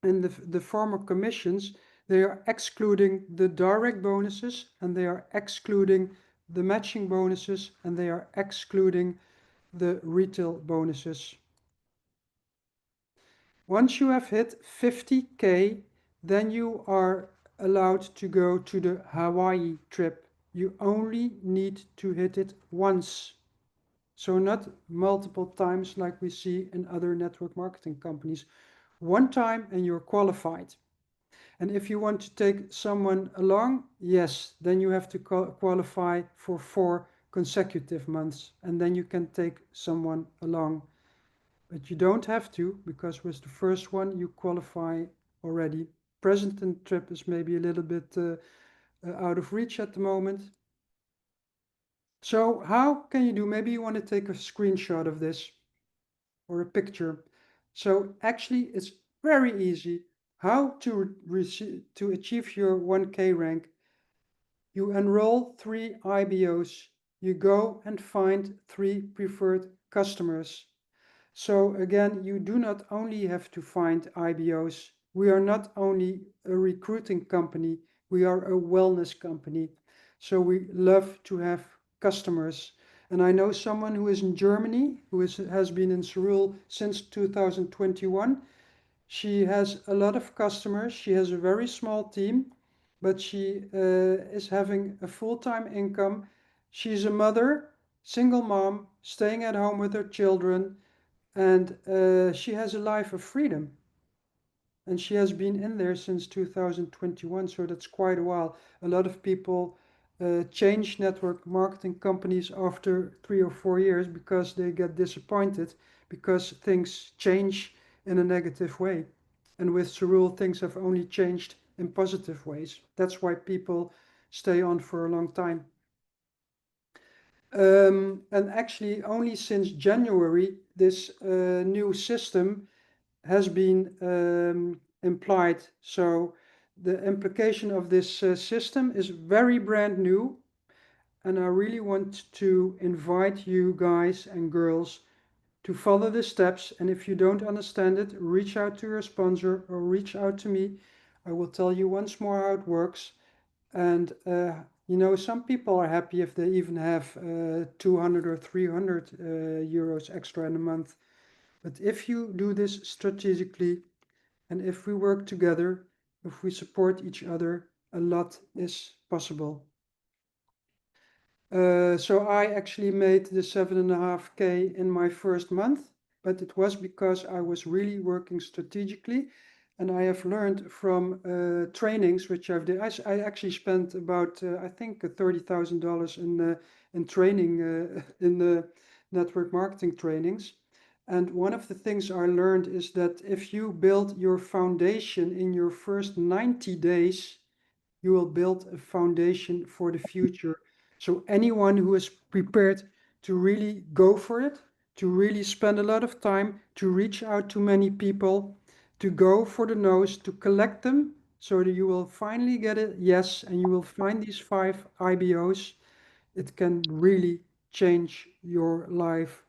And the former commissions, they are excluding the direct bonuses, and they are excluding the matching bonuses, and they are excluding the retail bonuses. Once you have hit 50K, then you are allowed to go to the Hawaii trip. You only need to hit it once. So not multiple times like we see in other network marketing companies. One time and you're qualified. And if you want to take someone along, yes, then you have to qualify for 4 consecutive months, and then you can take someone along. But you don't have to, because with the first one you qualify already. Present trip is maybe a little bit out of reach at the moment. So how can you do? Maybe you want to take a screenshot of this or a picture. So actually it's very easy how to achieve your 1K rank. You enroll 3 IBOs. You go and find 3 preferred customers. So again, you do not only have to find IBOs. We are not only a recruiting company, we are a wellness company. So we love to have customers. And I know someone who is in Germany, who has been in Cerule since 2021. She has a lot of customers. She has a very small team, but she is having a full-time income. She's a mother, single mom, staying at home with her children, and she has a life of freedom. And she has been in there since 2021, so that's quite a while. A lot of people change network marketing companies after 3 or 4 years because they get disappointed because things change in a negative way. And with Cerule, things have only changed in positive ways. That's why people stay on for a long time. And actually, only since January, this new system has been implied. So the implication of this system is very brand new. And I really want to invite you guys and girls to follow the steps. And if you don't understand it, reach out to your sponsor or reach out to me. I will tell you once more how it works. And you know, some people are happy if they even have 200 or 300 euros extra in a month. But if you do this strategically, and if we work together, if we support each other, a lot is possible. So I actually made the 7.5K in my first month, but it was because I was really working strategically. And I have learned from trainings which I've done. I actually spent about I think $30,000 in training in the network marketing trainings. And one of the things I learned is that if you build your foundation in your first 90 days, you will build a foundation for the future. So anyone who is prepared to really go for it, to really spend a lot of time, to reach out to many people, to go for the no's, to collect them, so that you will finally get a yes, and you will find these 5 IBOs, it can really change your life.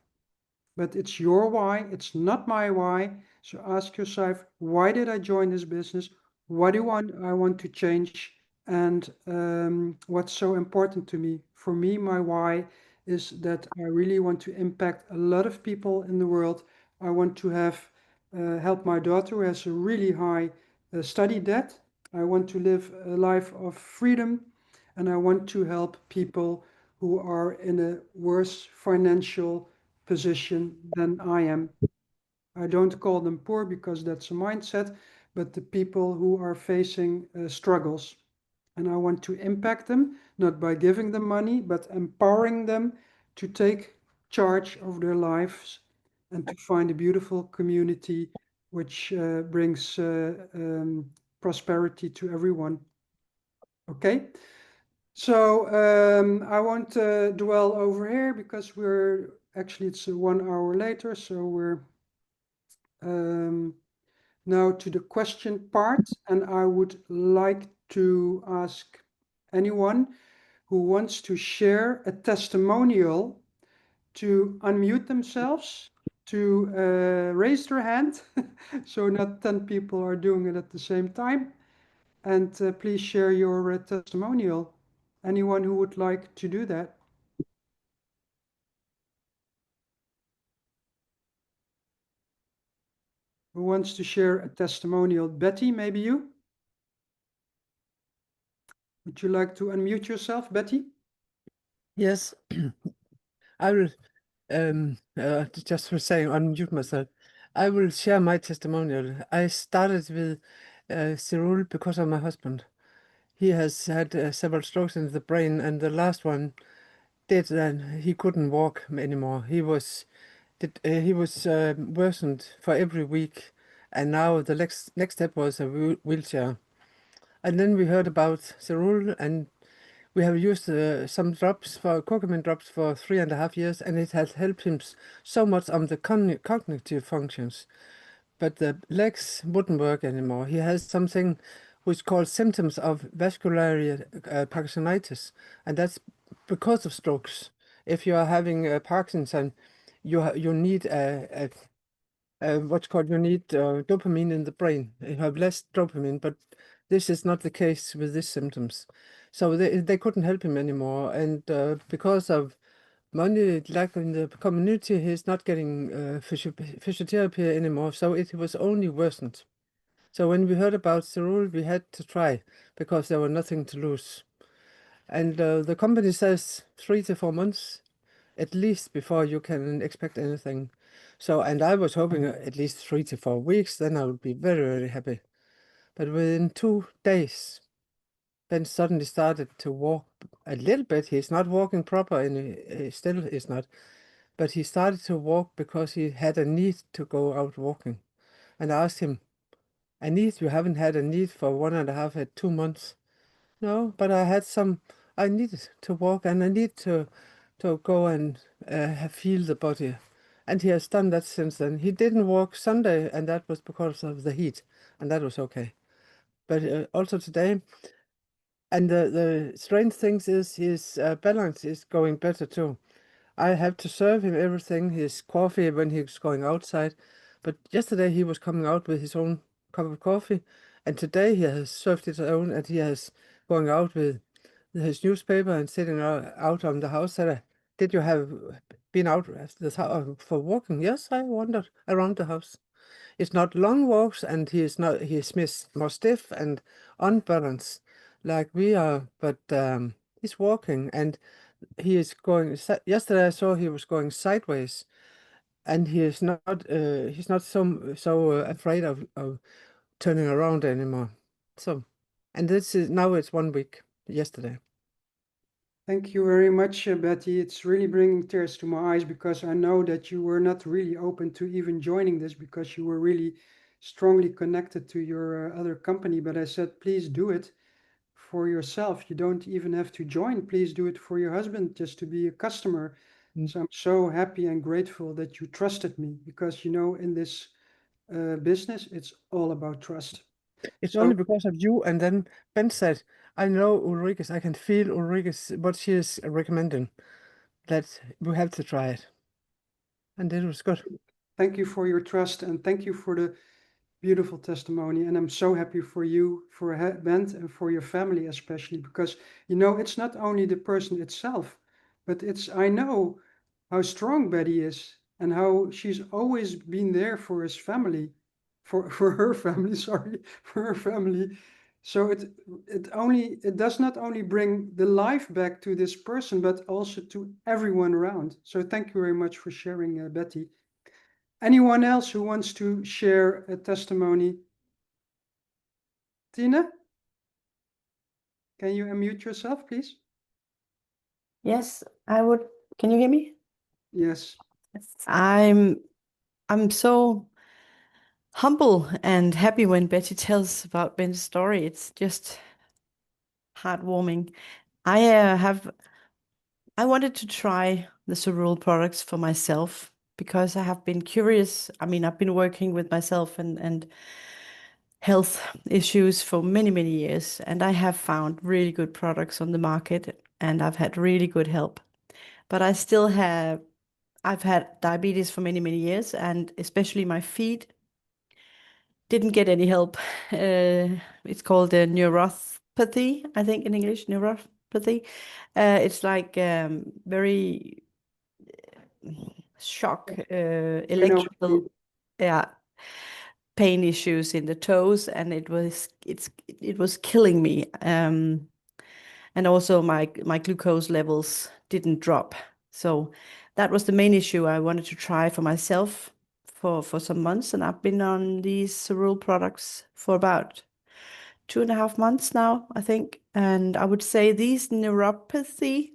But it's your why, it's not my why. So ask yourself, why did I join this business? What do I want to change? And what's so important to me? For me, my why is that I really want to impact a lot of people in the world. I want to have help my daughter who has a really high study debt. I want to live a life of freedom, and I want to help people who are in a worse financial position than I am. I don't call them poor because that's a mindset, but the people who are facing struggles. And I want to impact them, not by giving them money, but empowering them to take charge of their lives and to find a beautiful community which brings prosperity to everyone. Okay? So I won't dwell over here because we're actually it's 1 hour later, so we're now to the question part, and I would like to ask anyone who wants to share a testimonial to unmute themselves, to raise their hand, so not 10 people are doing it at the same time, and please share your testimonial. Anyone who would like to do that? Who wants to share a testimonial? Betty, maybe you? Would you like to unmute yourself, Betty? Yes, I will. Just for saying, unmute myself. I will share my testimonial. I started with Cerule because of my husband. He has had several strokes in the brain, and the last one did, and he couldn't walk anymore. He was worsened for every week, and now the next step was a wheelchair. And then we heard about Cerule, and we have used some drops for curcumin drops for 3.5 years, and it has helped him so much on the cognitive functions. But the legs wouldn't work anymore. He has something which called symptoms of vascular Parkinsonitis, and that's because of strokes. If you are having Parkinson, you need what's called you need dopamine in the brain. You have less dopamine, but this is not the case with these symptoms. So they couldn't help him anymore, and because of money lack in the community, he's not getting physiotherapy anymore. So it was only worsened. So when we heard about Cerule, we had to try because there was nothing to lose. And the company says 3 to 4 months at least before you can expect anything. So, and I was hoping at least 3 to 4 weeks, then I would be very, very happy. But within 2 days, then suddenly started to walk a little bit. He's not walking proper, and he still is not. But he started to walk because he had a need to go out walking. And I asked him, a need? You haven't had a need for 1.5 at 2 months. No, but I needed to walk, and I need to go and feel the body. And he has done that since then. He didn't walk Sunday, and that was because of the heat, and that was okay. But also today, and the strange thing is his balance is going better too. I have to serve him everything, his coffee when he's going outside. But yesterday he was coming out with his own cup of coffee, and today he has served his own, and he is going out with his newspaper and sitting out on the house. Said, did you have been out for walking? Yes, I wandered around the house. It's not long walks, and he is more stiff and unbalanced like we are, but he's walking, and he is going. Yesterday I saw he was going sideways, and he's not so afraid of turning around anymore. So, and now it's 1 week, yesterday. Thank you very much, Betty. It's really bringing tears to my eyes because I know that you were not really open to even joining this because you were really strongly connected to your other company. But I said, please do it for yourself. You don't even have to join. Please do it for your husband, just to be a customer. Mm. So I'm so happy and grateful that you trusted me because, in this business, it's all about trust. It's So only because of you. And then Ben said, I know Ulrike's, I can feel Ulrike's, what she is recommending, that we have to try it. And it was good. thank you for your trust and thank you for the beautiful testimony. And I'm so happy for you, for Bent, and for your family, especially because, it's not only the person itself, but I know how strong Betty is and how she's always been there for his family, for her family, sorry, for her family. So it does not only bring the life back to this person, but also to everyone around. So thank you very much for sharing, Betty. Anyone else who wants to share a testimony? Tina, can you unmute yourself, please? Yes, I would. Can you hear me? Yes. I'm so humble and happy when Betty tells about Ben's story. It's just heartwarming. I wanted to try the Cerule products for myself because I have been curious. I mean, I've been working with myself and health issues for many, many years, and I have found really good products on the market, and I've had really good help. But I've had diabetes for many, many years, and especially my feet didn't get any help. It's called a neuropathy, I think in English, neuropathy. It's like very shock, I know what you electrical, mean. yeah, pain issues in the toes, and it was killing me. And also my glucose levels didn't drop. So that was the main issue I wanted to try for myself for some months, and I've been on these Cerule products for about 2.5 months now, I think. And I would say these neuropathy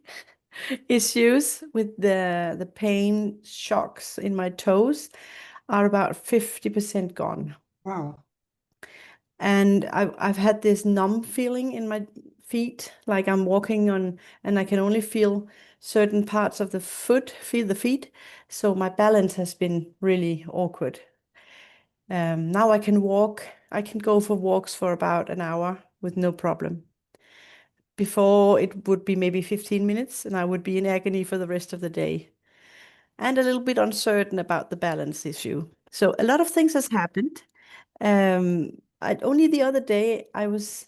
issues with the pain shocks in my toes are about 50% gone. Wow. And I've had this numb feeling in my feet, like I'm walking on, and I can only feel certain parts of the foot, feel the feet. So my balance has been really awkward. Now I can walk. I can go for walks for about an hour with no problem. Before it would be maybe 15 minutes, and I would be in agony for the rest of the day, and a little bit uncertain about the balance issue. So a lot of things has happened. Only the other day I was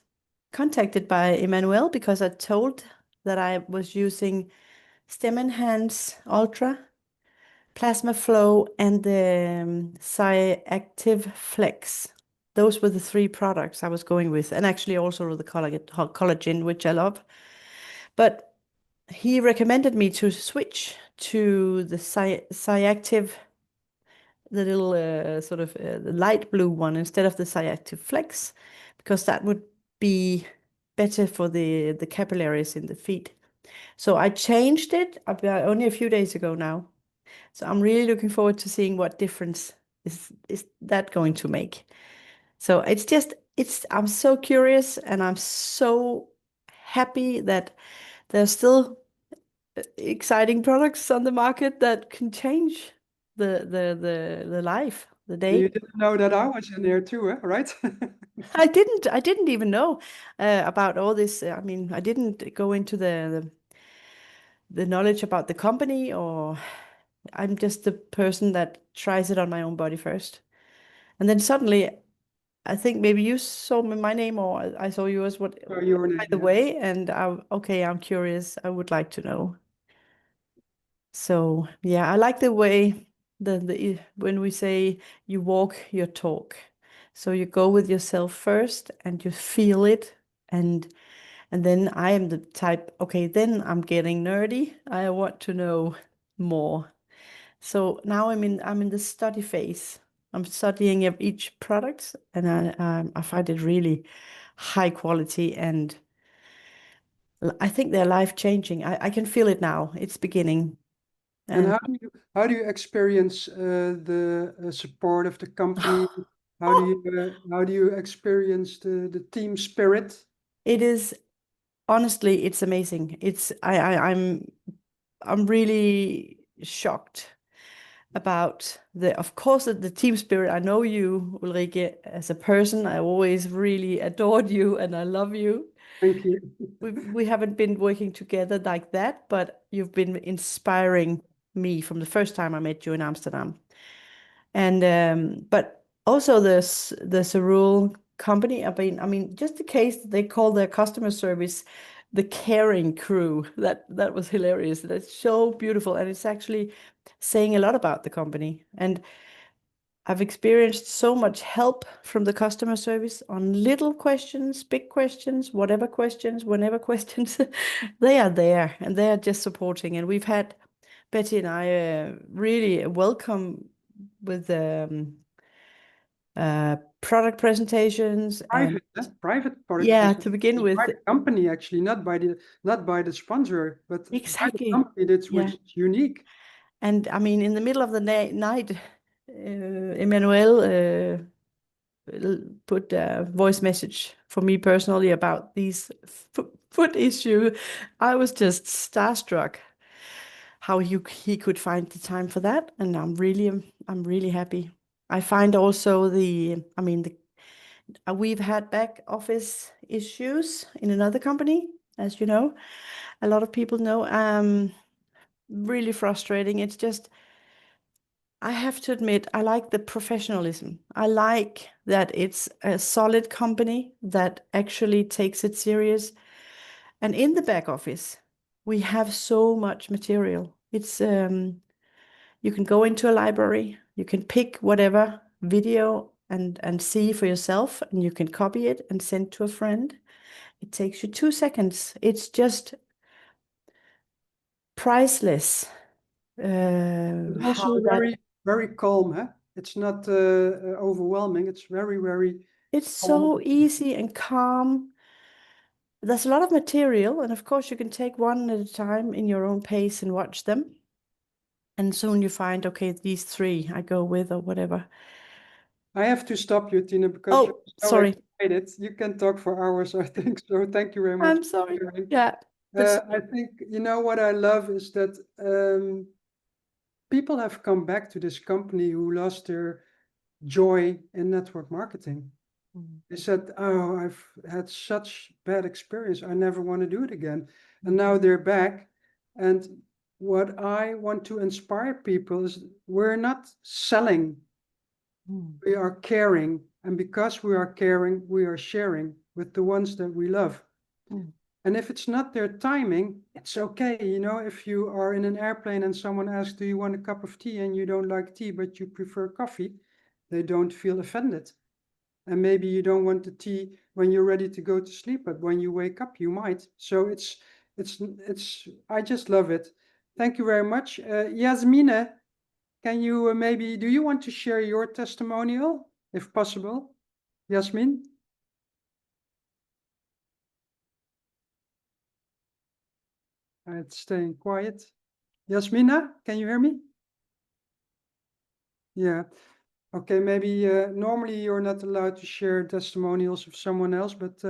contacted by Emmanuel because I told that I was using StemEnhance Ultra, Plasma Flow, and the Active Flex. Those were the three products I was going with, and actually also the collagen, which I love. But he recommended me to switch to the Active, the little sort of the light blue one instead of the Active Flex, because that would be better for the capillaries in the feet. So I changed it about only a few days ago now. So I'm really looking forward to seeing what difference is that going to make. So I'm so curious, and I'm so happy that there's still exciting products on the market that can change the life, the You day. didn't know that I was in there too, right? I didn't even know about all this. I mean, I didn't go into the knowledge about the company, or I'm just the person that tries it on my own body first. And then suddenly, I think maybe you saw my name, or I saw yours, Your by name, the yeah. way, and I'm curious. I would like to know. So yeah, I like the way when we say you walk your talk. So you go with yourself first and you feel it, and then I am the type, okay, then I'm getting nerdy. I want to know more. So now I'm in the study phase I'm studying each product, and I find it really high quality, and I think they're life-changing. I can feel it now. It's beginning. And how do you experience the support of the company? How do you experience the team spirit? It is, honestly, it's amazing. I'm really shocked about of course, the team spirit. I know you, Ulrike, as a person. I always really adored you, and I love you. Thank you. We haven't been working together like that, but you've been inspiring me from the first time I met you in Amsterdam. And but also the Cerule company. I mean, just the case that they call their customer service the caring crew. That was hilarious. That's so beautiful, and it's actually saying a lot about the company. And I've experienced so much help from the customer service on little questions, big questions, whatever questions, whenever questions. They are there, and they are just supporting. And we've had Betty and I really welcome with product presentations and private product. yeah, to begin with. By the company, actually, not by the sponsor, but Exactly. by the company. That's Yeah. which is unique. And I mean, in the middle of the night, Emmanuel put a voice message for me personally about these foot issue. I was just starstruck how he could find the time for that, and I'm really happy. I find also we've had back office issues in another company, as you know, a lot of people know. Really frustrating. It's just, I have to admit, I like the professionalism. I like that it's a solid company that actually takes it serious. And in the back office, we have so much material. It's you can go into a library, you can pick whatever video and see for yourself, and you can copy it and send to a friend. It takes you 2 seconds. It's just priceless. Also very calm, huh? It's not overwhelming. It's very It's so easy and calm. There's a lot of material, and of course you can take one at a time in your own pace and watch them. And soon you find, okay, these 3 I go with, or whatever. I have to stop you, Tina, because you're so sorry. excited. You can talk for hours, I think. So thank you very much. I'm sorry. Yeah. I think, what I love is that people have come back to this company who lost their joy in network marketing. They said, oh, I've had such bad experience. I never want to do it again. And now they're back. And what I want to inspire people is we're not selling. We are caring. And because we are caring, we are sharing with the ones that we love. And if it's not their timing, it's okay. If you are in an airplane and someone asks, do you want a cup of tea? And you don't like tea, but you prefer coffee, they don't feel offended. And maybe you don't want the tea when you're ready to go to sleep, but when you wake up, you might. So it's I just love it. Thank you very much. Yasmine, can you do you want to share your testimonial, if possible? Yasmin? It's staying quiet. Yasmina, can you hear me? Yeah. Okay, maybe normally you're not allowed to share testimonials of someone else, but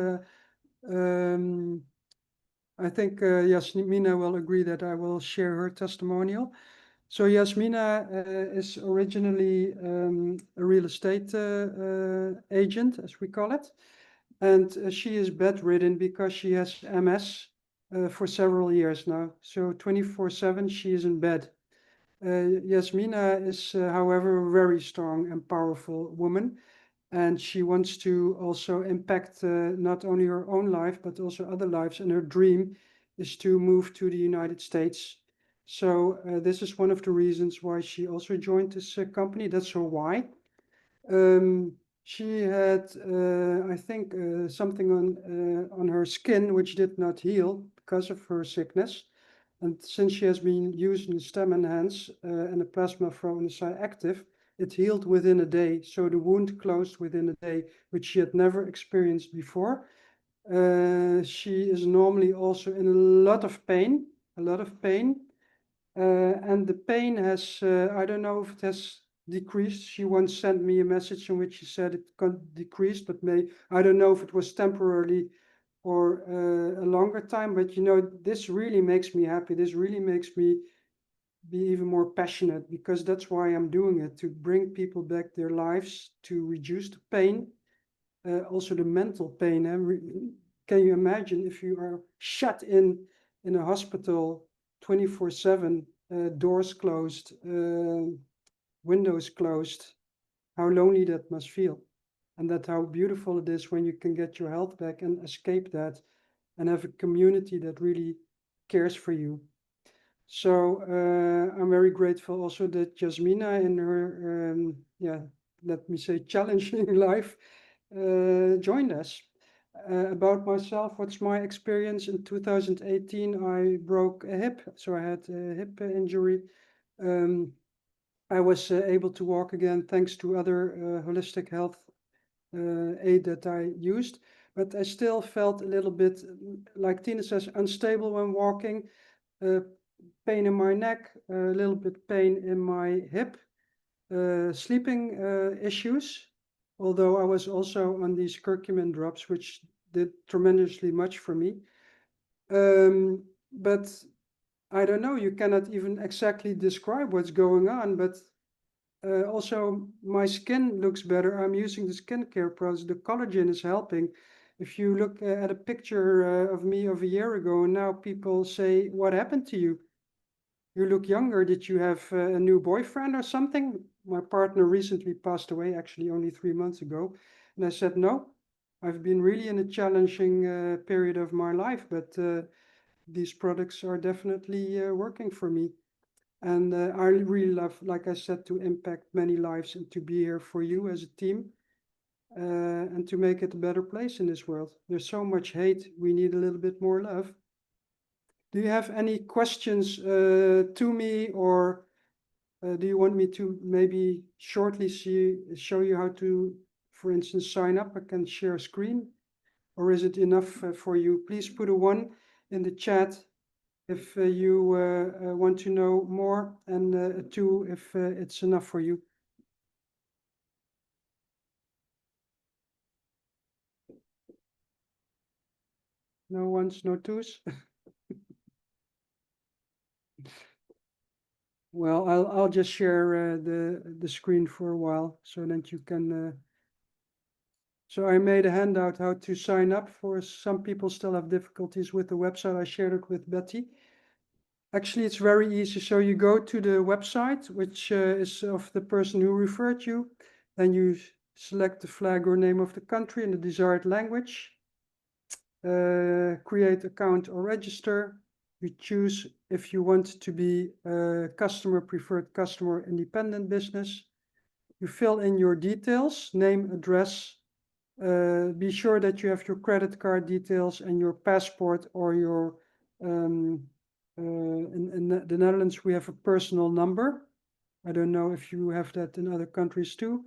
I think Yasmina will agree that I will share her testimonial. So Yasmina is originally a real estate agent, as we call it. And she is bedridden because she has MS for several years now. So 24/7 she is in bed. Yasmina is, however, a very strong and powerful woman. And she wants to also impact not only her own life, but also other lives. And her dream is to move to the United States. So this is one of the reasons why she also joined this company. That's her why. She had, I think, something on her skin which did not heal because of her sickness. And since she has been using StemEnhance and a plasma flow active, it healed within a day. So the wound closed within a day, which she had never experienced before. She is normally also in a lot of pain, and the pain has, I don't know if it has decreased. She once sent me a message in which she said it got decreased, but I don't know if it was temporarily or a longer time, but you know, this really makes me happy. This really makes me be even more passionate, because that's why I'm doing it, to bring people back their lives, to reduce the pain, also the mental pain. Can you imagine if you are shut in a hospital 24/7, doors closed, windows closed, how lonely that must feel, and that how beautiful it is when you can get your health back and escape that and have a community that really cares for you. So I'm very grateful also that Jasmina, in her, let me say, challenging life, joined us. About myself, what's my experience? In 2018, I broke a hip, so I had a hip injury. I was able to walk again thanks to other holistic health aid that I used, but I still felt a little bit, like Tina says, unstable when walking. Pain in my neck, a little bit pain in my hip, sleeping issues, although I was also on these curcumin drops, which did tremendously much for me. But I don't know, you cannot even exactly describe what's going on, but also my skin looks better. I'm using the skincare products. The collagen is helping. If you look at a picture of me of a year ago, and now people say, what happened to you? You look younger. Did you have a new boyfriend or something? My partner recently passed away, actually only 3 months ago. And I said, no, I've been really in a challenging period of my life, but these products are definitely working for me. And I really love, like I said, to impact many lives and to be here for you as a team, and to make it a better place in this world. There's so much hate. We need a little bit more love. Do you have any questions to me, or do you want me to maybe shortly show you how to, for instance, sign up? I can share a screen, or is it enough for you? Please put a 1 in the chat if you want to know more, and a 2 if it's enough for you. No ones, no twos. Well, I'll just share the screen for a while so that you can. So I made a handout how to sign up. For some people still have difficulties with the website. I shared it with Betty. Actually, it's very easy. So you go to the website, which is of the person who referred you. Then you select the flag or name of the country in the desired language. Create account or register. You choose if you want to be a customer, preferred customer, independent business. You fill in your details, name, address. Be sure that you have your credit card details and your passport, or your, in the Netherlands, we have a personal number. I don't know if you have that in other countries too.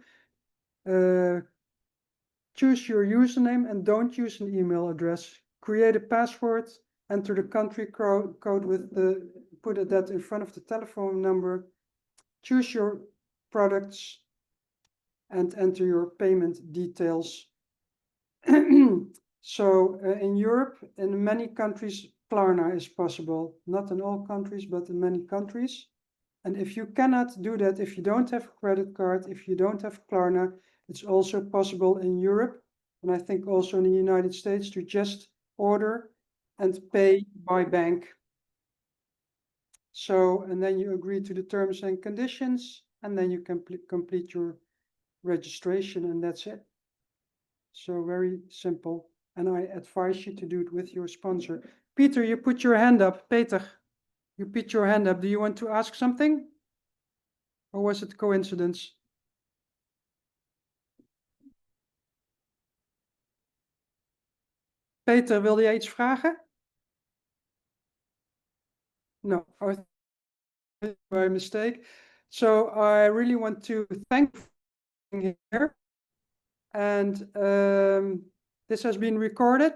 Choose your username and don't use an email address. Create a password, enter the country code with put that in front of the telephone number. Choose your products and enter your payment details. So in Europe, in many countries, Klarna is possible. Not in all countries, but in many countries. And if you cannot do that, if you don't have a credit card, if you don't have Klarna, it's also possible in Europe, and I think also in the United States, to just order and pay by bank. So, and then you agree to the terms and conditions, and then you can complete your registration, and that's it. So very simple. And I advise you to do it with your sponsor. Peter, you put your hand up. Peter, you put your hand up. Do you want to ask something? Or was it coincidence? Peter, wilde jij iets vragen? No, by mistake. So I really want to thank you for being here. And this has been recorded,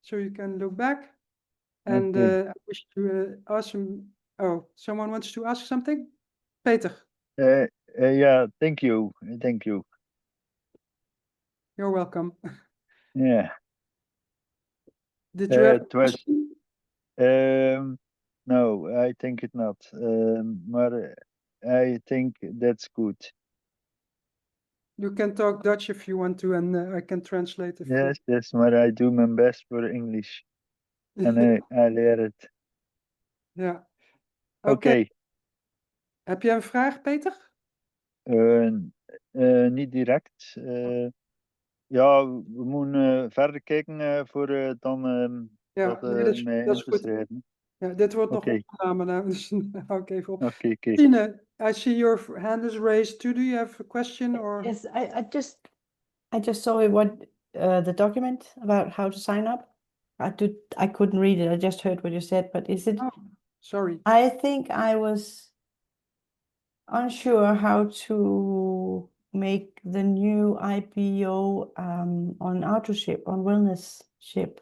so you can look back. And Okay. I wish you awesome. Oh, someone wants to ask something? Peter, Yeah, thank you. Thank you. you're welcome. Yeah. Did you have a It was, question? no, I think it not. Maar I think that's good. You can talk Dutch if you want to, and I can translate it. Yes, yes, maar I do my best for English. En I leer het. Ja. Oké. Okay. Heb je een vraag, Peter? Niet direct. Ja, we moeten verder kijken voor dan Ja, dat nee, mij dat in is te goed. schrijven. Ja, dit wordt nog Oké. opgenomen, nou, dus hou ik even op. Oké. Tine, I see your hand is raised too. Do you have a question or? Yes, I just saw the document about how to sign up. I couldn't read it. I just heard what you said, but is it? Oh, sorry. I think I was unsure how to make the new IPO on Autoship, on Wellness Ship.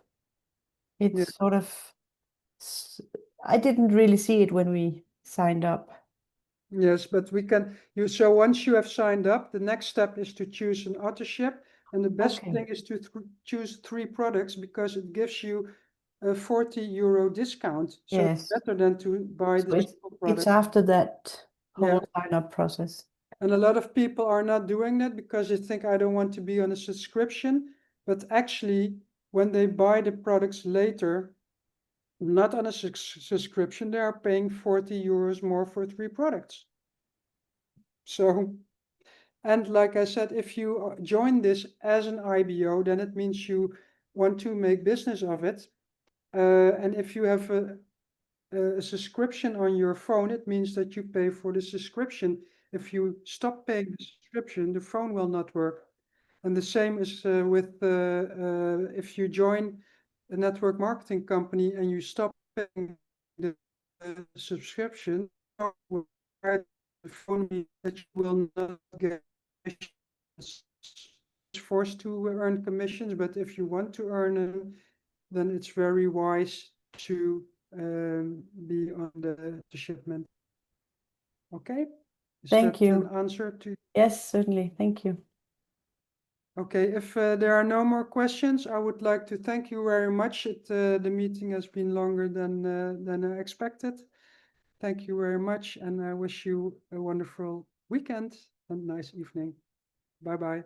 It's Yeah. sort of, I didn't really see it when we signed up. Yes, but we can. So once you have signed up, the next step is to choose an Autoship, and the best Okay. thing is to choose 3 products because it gives you a 40 euro discount. So it's Yes. better than to buy So the it's single product. after that Yeah. whole sign-up process. And a lot of people are not doing that because they think I don't want to be on a subscription. But actually, when they buy the products later, not on a subscription, they are paying 40 euros more for 3 products. So, and like I said, if you join this as an IBO, then it means you want to make business of it. And if you have a subscription on your phone, it means that you pay for the subscription. If you stop paying the subscription, the phone will not work. And the same is with if you join a network marketing company and you stop paying the subscription, the phone means that you will not get commissions. It's forced to earn commissions, but if you want to earn them, then it's very wise to be on the shipment. Okay? Is Thank that you. an answer to? Yes, certainly. Thank you. Okay, if there are no more questions, I would like to thank you very much. The meeting has been longer than I expected. Thank you very much, and I wish you a wonderful weekend and nice evening. Bye-bye.